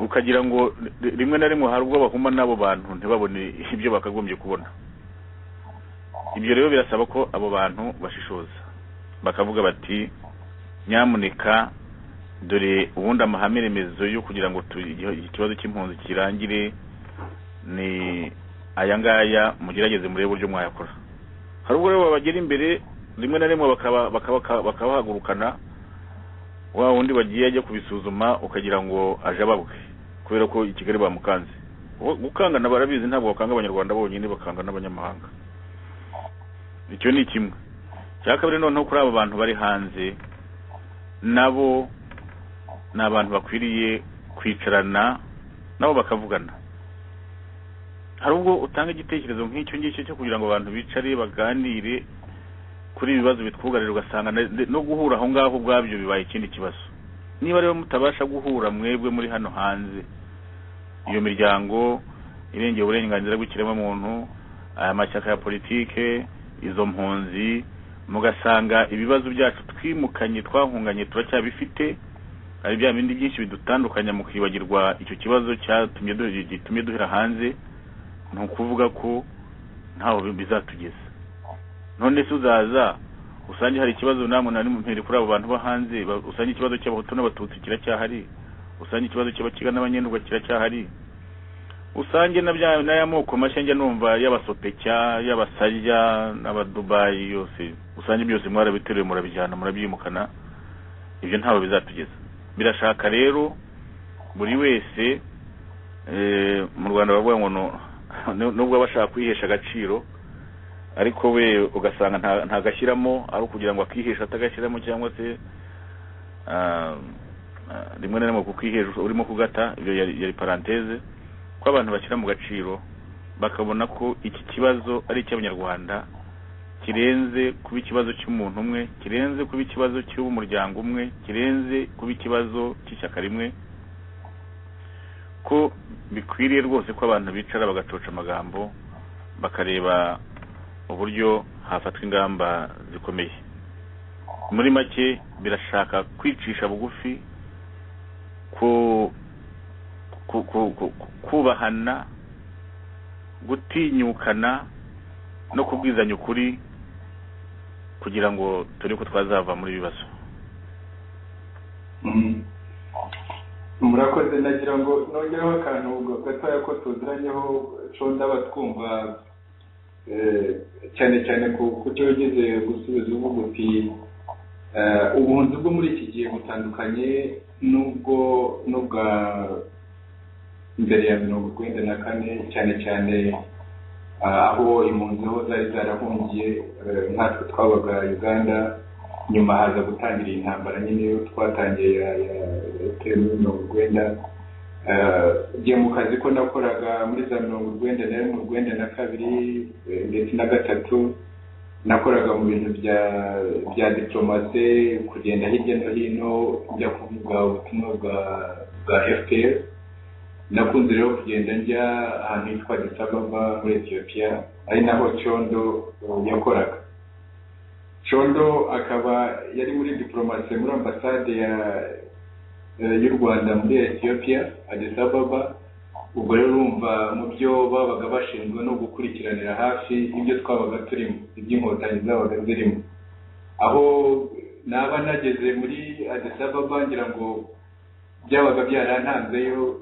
ukagira ngo rimwe na rimwe hari ubwo bahuma n'abo bantu ntibabone ibyo bakagombye kubona. Ibyo rero birasaba ko abo bantu bashishoza, bakavuga bati nyamuneka dore ubundi amahame remezo yo kugira ngo ikibazo cy'impunzi kirangire ni aya ngaya, mugerageze murebe uburyo mwayakora. Hari ubwo rero babagera imbere rimwe na rimwe bakabahagurukana, wa wundi bagiye ajya kubisuzuma ukagira ngo aje ababwe, kubera ko i Kigali bamukanze. Gukangana barabizi, ntabwo bakanga abanyarwanda bonyine, bakanga n'abanyamahanga. Icyo ni kimwe. Cya kabiri, noneho kuri abo bantu bari hanze, nabo ni abantu bakwiriye kwicarana nabo bakavugana. Hari ubwo utanga igitekerezo nk'icyo ngicyo cyo kugira ngo abantu bicare baganire kuri ibibazo bitwugarira, ugasanga no guhura aho ngaho ubwabyo bibaye ikindi kibazo. Niba rero mutabasha guhura mwebwe muri hano hanze, iyo miryango irengera uburenganzira bw'ikiremwamuntu, aya mashyaka ya politike, izo mpunzi, mugasanga ibibazo byacu twimukanye twahunganye turacyabifite, ari bya bindi byinshi bidutandukanya, mukibagirwa icyo kibazo gitumye duhera hanze, ni ukuvuga ko ntaho bizatugeza. None se uzaza usange hari ikibazo namwe nari mumpere kuri abo bantu ba hanze, usange ikibazo cy'abahutu n'abatutsi kiracyahari, usange ikibazo cy'abakiga n'abanyendwa kiracyahari, usange n'aya moko mashya njya numva y'abasopecya, y'abasarya n'abadubayi yose, usange byose mwarabiteruye murabijyana murabyimukana. Ibyo ntaho bizatugeza. Birashaka rero buri wese mu Rwanda bavuga ngo nubwo abashaka kwihesha agaciro, ariko we ugasanga ntagashyiramo, ari ukugira ngo akihesha atagashyiramo, cyangwa se rimwe na rimwe kuko hejuru urimo kugata ibyo yari parenthèse ko abantu bashyira mu gaciro bakabona ko iki kibazo ari icy'abanyarwanda kirenze kuba ikibazo cy'umuntu umwe, kirenze kuba ikibazo cy'umuryango umwe, kirenze kuba ikibazo cy'ishyaka rimwe, ko bikwiriye rwose ko abantu bicara bagatoca amagambo bakareba uburyo hafatwa ingamba zikomeye. Muri make birashaka kwicisha bugufi, kubahana, gutinyukana no kubwizanya ukuri kugira ngo turi ko twazava muri bibazo. Murakoze. Nagira ngo nongeraho akantu gatoya ko tuziranyeho Condo abatwumva cyane cyane ku cyo yageze gusubiza uvuga uti ubuhunzi bwo muri iki gihe butandukanye n'ubwa mbere ya 1994 cyane cyane aho impunzi ho zari zarahungiye nkatwe twabaga Uganda, nyuma haza gutangira intambara nyine yo twatangiye ya 1990. Giye mu kazi ko nakoraga muri za 1992 ndetse na 2003 nakoraga mu bintu bya diplomasi, kugenda hirya no hino njya kuvuga ubutumwa bwa FPR. Nakunze rero kugenda njya ahantu hitwa Addis Ababa muri Ethiopia, ari naho Condo yakoraga. Condo akaba yari muri diplomasi muri ambasade y'u Rwanda muri Ethiopia, Addis Ababa. Ubwo rero urumva mu byo babaga bashinzwe no gukurikiranira hafi ibyo twabaga turimo, iby'inkotanyi zabaga zirimo. Aho naba nageze muri Addis Ababa ngira ngo byabaga byarantanzeyo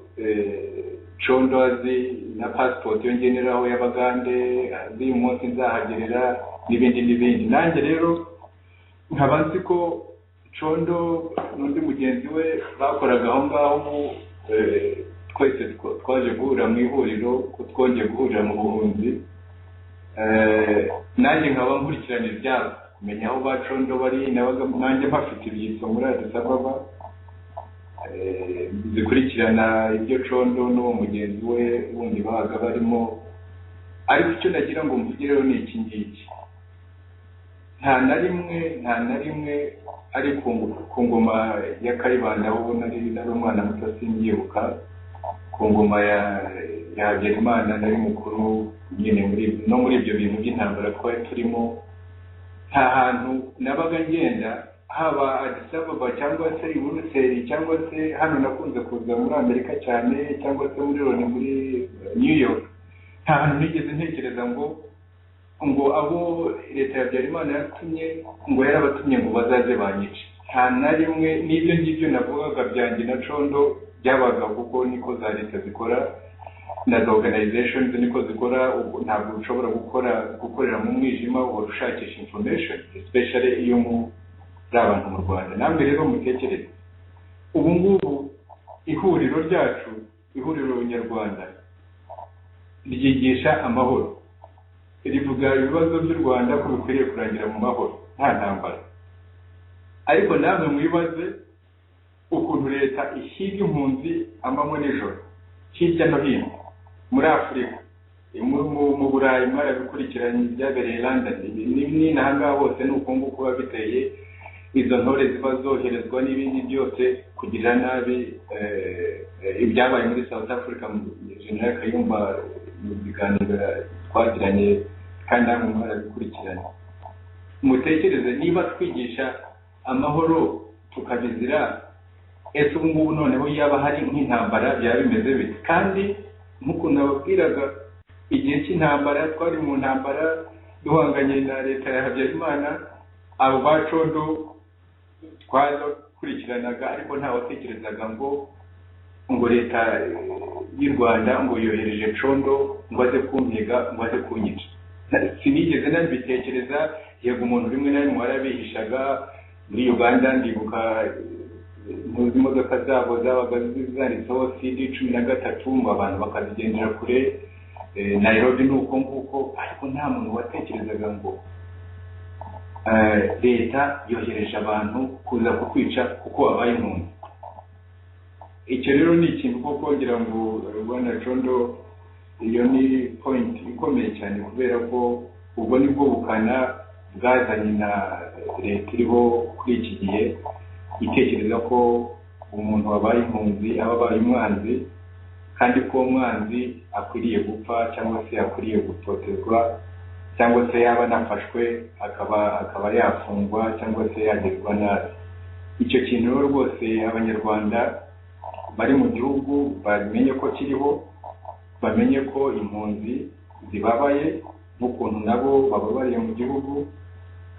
Condo azi na passport yongeneraho y'Abagande, azi umunsi nzahagerera n'ibindi. Nanjye rero nkaba nzi ko Condo n'undi mugenzi we bakoraga aho ngaho, twese twaje guhura mu ihuriro ko twongeye guhurira mu buhunzi. Nanjye nkaba nkurikiranira ibyabo kumenya aho ba Condo bari, nanjye mpafite ibyitso muri Addis Ababa zikurikirana ibyo Condo n'uwo mugenzi we wundi babaga barimo. Ariko icyo nagira ngo mvugireho ni iki ngiki: nta na rimwe ari ku ngoma ya Kayibanda, aho nari umwana muto sinyibuka, ku ngoma ya Habyarimana nari mukuru nyine muri ibyo bintu by'intambara twari turimo. Nta hantu nabaga ngenda, haba Addis Ababa cyangwa se i Buruseli cyangwa se hano nakunze kuza muri Amerika cyane, cyangwa se muri New York, nta hantu nigeze ntekereza ngo abo leta ya Habyarimana yatumye ngo yarabatumye ngo bazaze banyice. Nta na rimwe. N'ibyo ngibyo navugaga byanjye na Condo byabaga, kuko niko za leta zikora na za organizations niko zikora. Ntabwo ushobora gukorera mu mwijima ngo ushakishe information, especially iyo muri abantu mu Rwanda. Namwe rero mutekereze, ubu ngubu ihuriro ryacu, ihuriro nyarwanda ryigisha amahoro, rivuga ibibazo by'u Rwanda ko bikwiriye kurangira mu mahoro nta ntambara. Ariko namwe mwibaze ukuntu leta ishyira impunzi amanywa n'ijoro hirya no hino muri Afurika, mu Burayi mwarabikurikiranye ibyabereye London n'inaha ngaha hose. Ni uko nguko biba biteye. Izo ntore ziba zoherezwa n'ibindi byose kugirira nabi. Ibyabaye muri South Africa, General Kayumba mu biganiro twagiranye kandi namwe mwarabikurikiranye. Mutekereze, niba twigisha amahoro tukabizira, ese ubu ngubu noneho yaba hari nk'intambara byaba bimeze bite? Kandi nk'uko nababwiraga, igihe cy'intambara twari mu ntambara duhanganye na leta ya Habyarimana. Abo ba Condo twakurikiranaga, ariko ntawatekerezaga ngo leta y'u Rwanda ngo yohereje Condo ngo aze kumpiga, ngo aze kunyica. Sinigeze nabitekereza. Yego umuntu rimwe na rimwe warabihishaga. Muri Uganda ndibuka imodoka zabo zabaga zanditseho CD13 ngo abantu bakazigendera kure. Nairobi ni uko nguko. Ariko nta muntu watekerezaga ngo leta yohereje abantu kuza kukwica kuko wabaye impunzi. Icyo rero ni ikintu koko ngira ngo Bwana Condo, iyo ni point ikomeye cyane, kubera ko ubwo nibwo bukana bwazanye na leta iriho kuri iki gihe itekereza ko umuntu wabaye impunzi aba abaye umwanzi, kandi ko umwanzi akwiriye gupfa cyangwa se akwiriye gutotezwa, cyangwa se yaba anafashwe akaba yafungwa cyangwa se yagirirwa nabi. Icyo kintu rero rwose Abanyarwanda bari mu gihugu bamenye ko kiriho, bamenye ko impunzi zibabaye n'ukuntu nabo bababariye mu gihugu,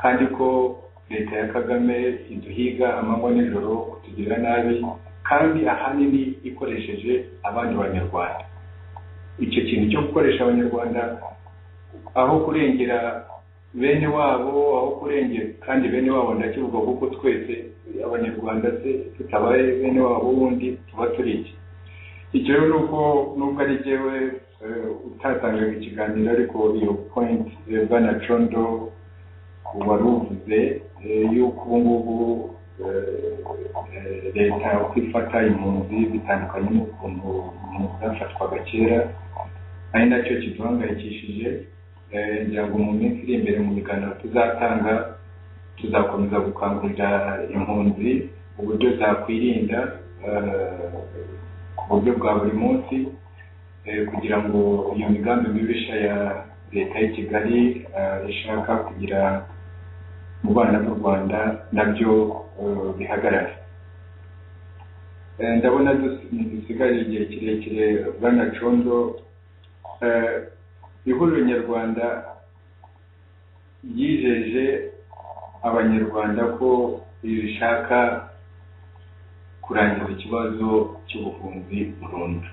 kandi ko leta ya Kagame iduhiga amanywa n'ijoro kutugirira nabi, kandi ahanini ikoresheje abandi Banyarwanda. Icyo kintu cyo gukoresha Abanyarwanda aho kurengera bene wabo, aho kurengera kandi bene wabo ndakivuga kuko twese Abanyarwanda se tutabaye bene wabo wundi tuba turi iki. Icyo rero nuko nubwo ari jewe utatangaga ikiganiro, ariko iyo point Bwana Condo waruvuze yuko ubu ngubu leta kwifata impunzi bitandukanye n'ukuntu umuntu zafatwaga kera, ari nacyo kiduhangayikishije. Ngira ngo mu minsi iri imbere mu biganiro tuzatanga tuzakomeza gukangurira impunzi uburyo zakwirinda ku buryo bwa buri munsi, kugira ngo iyo migambi mibisha ya leta y'i Kigali ishaka kugira mu bana b'u Rwanda nabyo bihagarara. Ndabona dusigaye igihe kirekire Bwana Condo, ihuriro nyarwanda yijeje Abanyarwanda ko rishaka kurangiza ikibazo cy'ubuhunzi burundu.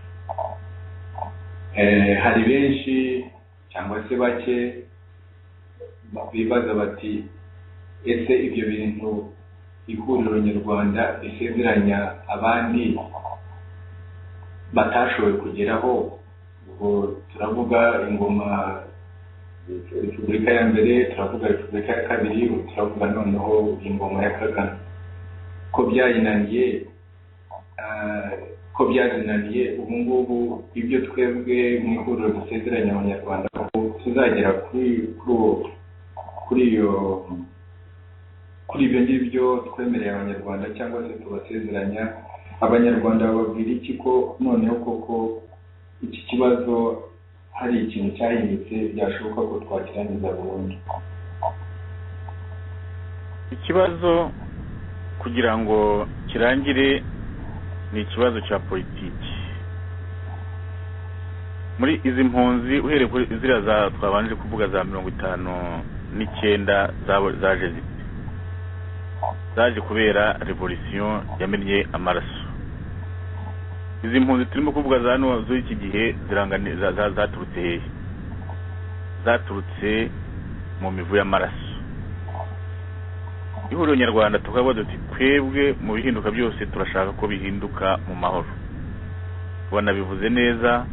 Hari benshi cyangwa se bake bibaza bati ese ibyo bintu ihuriro nyarwanda risezeranya abandi batashoboye kugeraho, ubwo turavuga ingoma Repubulika ya mbere, turavuga Repubulika ya kabiri, turavuga noneho ingoma ya Kagame, ko byayinaniye, ko byazinaniye. Ubu ngubu ibyo twebwe mu ihuriro dusezeranya Abanyarwanda ko tuzagera kuri ibyo ngibyo twemereye Abanyarwanda cyangwa se tubasezeranya, Abanyarwanda bababwira iki ko noneho koko iki kibazo hari ikintu cyahindutse byashoboka ko twakirangiza burundu? Ikibazo kugira ngo kirangire ni ikibazo cya politiki. Muri izi mpunzi uhereye kuri ziriya twabanje kuvuga za 59 zaje zite, zaje kubera revolution yamennye amaraso. Izi mpunzi turimo kuvuga za hano z'iki gihe zaturutse hehe? Zaturutse mu mivu y'amaraso. Ihuriro nyarwanda tukavuga duti twebwe mu bihinduka byose turashaka ko bihinduka mu mahoro. Ubona bivuze neza,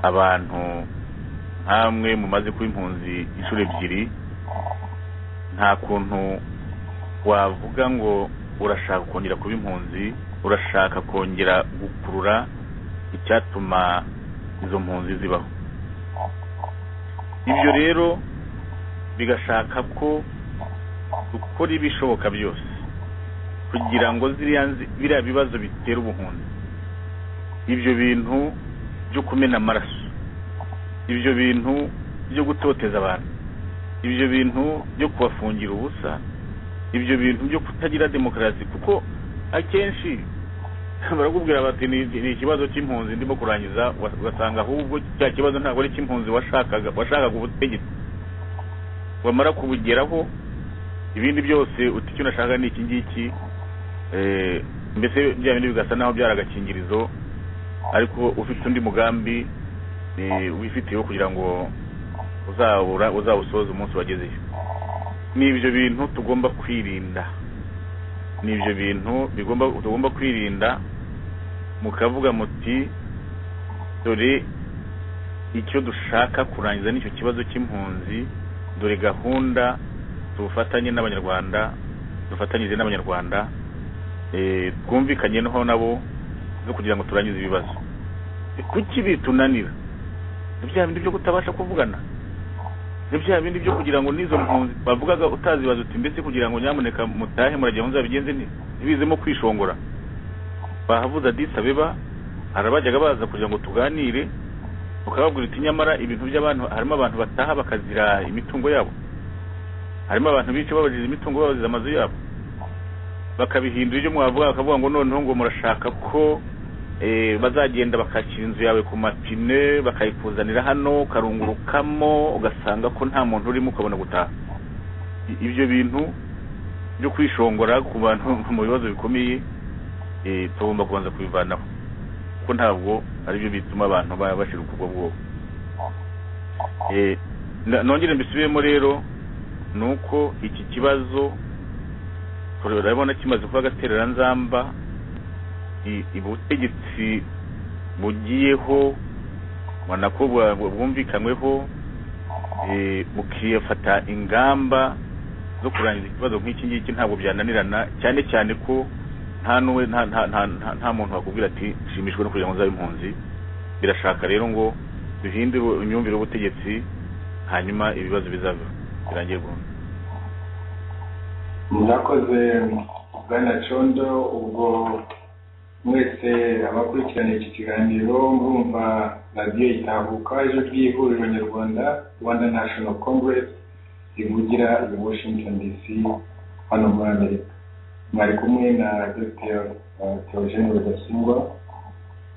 abantu nkamwe mumaze kuba impunzi inshuro ebyiri, nta kuntu wavuga ngo urashaka kongera kuba impunzi, urashaka kongera gukurura icyatuma izo mpunzi zibaho. Ibyo rero bigashaka ko dukora ibishoboka byose kugira ngo biriya bibazo bitera ubuhunzi, ibyo bintu byo kumena amaraso, ibyo bintu byo gutoteza abantu, ibyo bintu byo kubafungira ubusa, ibyo bintu byo kutagira demokarasi, kuko akenshi barakubwira bati ni ikibazo cy'impunzi ndimo kurangiza, ugasanga ahubwo cya kibazo ntabwo ari cy'impunzi washakaga ubutegetsi, wamara kubugeraho ibindi byose uti icyo nashaka ni iki ngiki, mbese bya bindi bigasa naho byaragakingirizo, ariko ufite undi mugambi wifitiyeho kugira ngo uzawusoza umunsi wagezeyo. Ni ibyo bintu tugomba kwirinda, ni ibyo bintu tugomba kwirinda. Mukavuga muti dore icyo dushaka kurangiza n'icyo kibazo cy'impunzi, dore gahunda tufatanye n'abanyarwanda, dufatanyije n'abanyarwanda, twumvikanye naho nabo zo kugira ngo turangize ibibazo. Kuki bitunanira? Ibya bindi byo kutabasha kuvugana, ibya bindi byo kugira ngo nizo mpunzi bavugaga utazibaza uti mbese kugira ngo nyamuneka mutahe muragiye muzabigenze ntibizemo kwishongora. Bahavuza Addis Abeba, harabajyaga baza kugira ngo tuganire, ukababwira uti nyamara ibintu by'abantu, harimo abantu bataha bakazira imitungo yabo, harimo abantu bice babajije imitungo babaziza amazu yabo, bakabihindura ibyo mwavuga, bakavuga ngo noneho ngo murashaka ko bazagenda bakakira inzu yawe ku mapine bakayikuzanira hano karungurukamo, ugasanga ko nta muntu urimo, ukabona gutaha. Ibyo bintu byo kwishongora ku bantu mu bibazo bikomeye tugomba kubanza kubivanaho, kuko ntabwo ari byo bituma abantu bashira ubwo bwoba. Nongere mbisubiremo rero, nuko iki kibazo turabona kimaze kuba agatereranzamba, ubutegetsi bugiyeho wanako bwumvikanyweho, bukifata ingamba zo kurangiza ikibazo nk'iki ngiki, ntabwo byananirana, cyane cyane ko nta muntu wakubwira ati shimishwe no kugira ngo nzabe impunzi. Birashaka rero ngo bihindure imyumvire y'ubutegetsi, hanyuma ibibazo bizava birangiye burundu. Murakoze Bwana Condo. Ubwo mwese abakurikirana iki kiganiro murumva radiyo Itahuka, ijwi ry'ihuriro nyarwanda, Rwanda National Congress, rivugira i Washington DC hano muri Amerika. Mwari kumwe na Dr. Theogene Rudasingwa.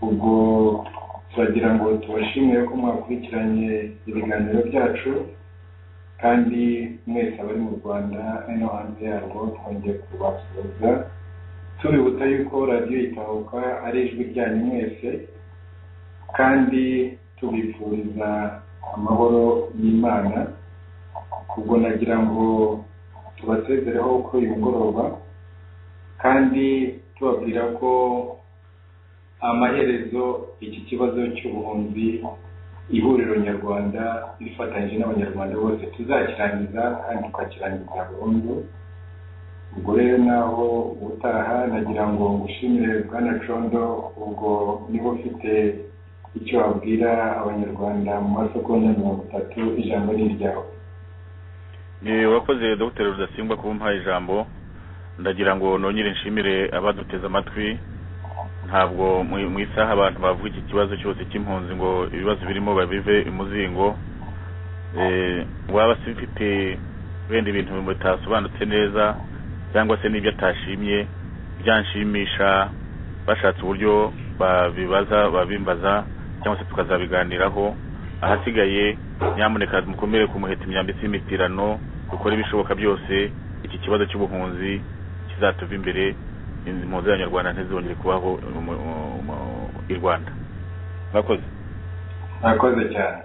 Ubwo turagira ngo tubashimire ko mwakurikiranye ibiganiro byacu, kandi mwese abari mu Rwanda no hanze yarwo twongeye kubasuhuza, tubibutsa yuko radiyo Itahuka ari ijwi ryanyu mwese, kandi tubifuriza amahoro y'Imana. Ubwo nagira ngo tubasezereho ko uyu mugoroba, kandi tubabwira ko amaherezo iki kibazo cy'ubuhunzi ihuriro nyarwanda rifatanyije n'abanyarwanda bose tuzakirangiza, kandi tukakirangiza burundu. Ubwo rero naho ubutaha nagira ngo ngushimire Bwana Condo, ubwo niba ufite icyo wabwira abanyarwanda mu masegonda 30, ijambo ni iryawe. Wakoze Dr. Rudasingwa kumpaye ijambo. Ndagira ngo nongere nshimire abaduteze amatwi. Ntabwo mu isaha abantu bavuga iki kibazo cyose cy'impunzi ngo ibibazo birimo babive imuzingo, waba sifite wenda ibintu bitasobanutse neza cyangwa se n'ibyo atashimye byanshimisha, bashatse uburyo babimbaza cyangwa se tukazabiganiraho. Ahasigaye nyamuneka mukomere kumuheta imyambitsi y'imitirano, dukora ibishoboka byose iki kibazo cy'ubuhunzi kizatuva imbere, impunzi z'abanyarwanda ntizongere kubaho i Rwanda. Murakoze cyane.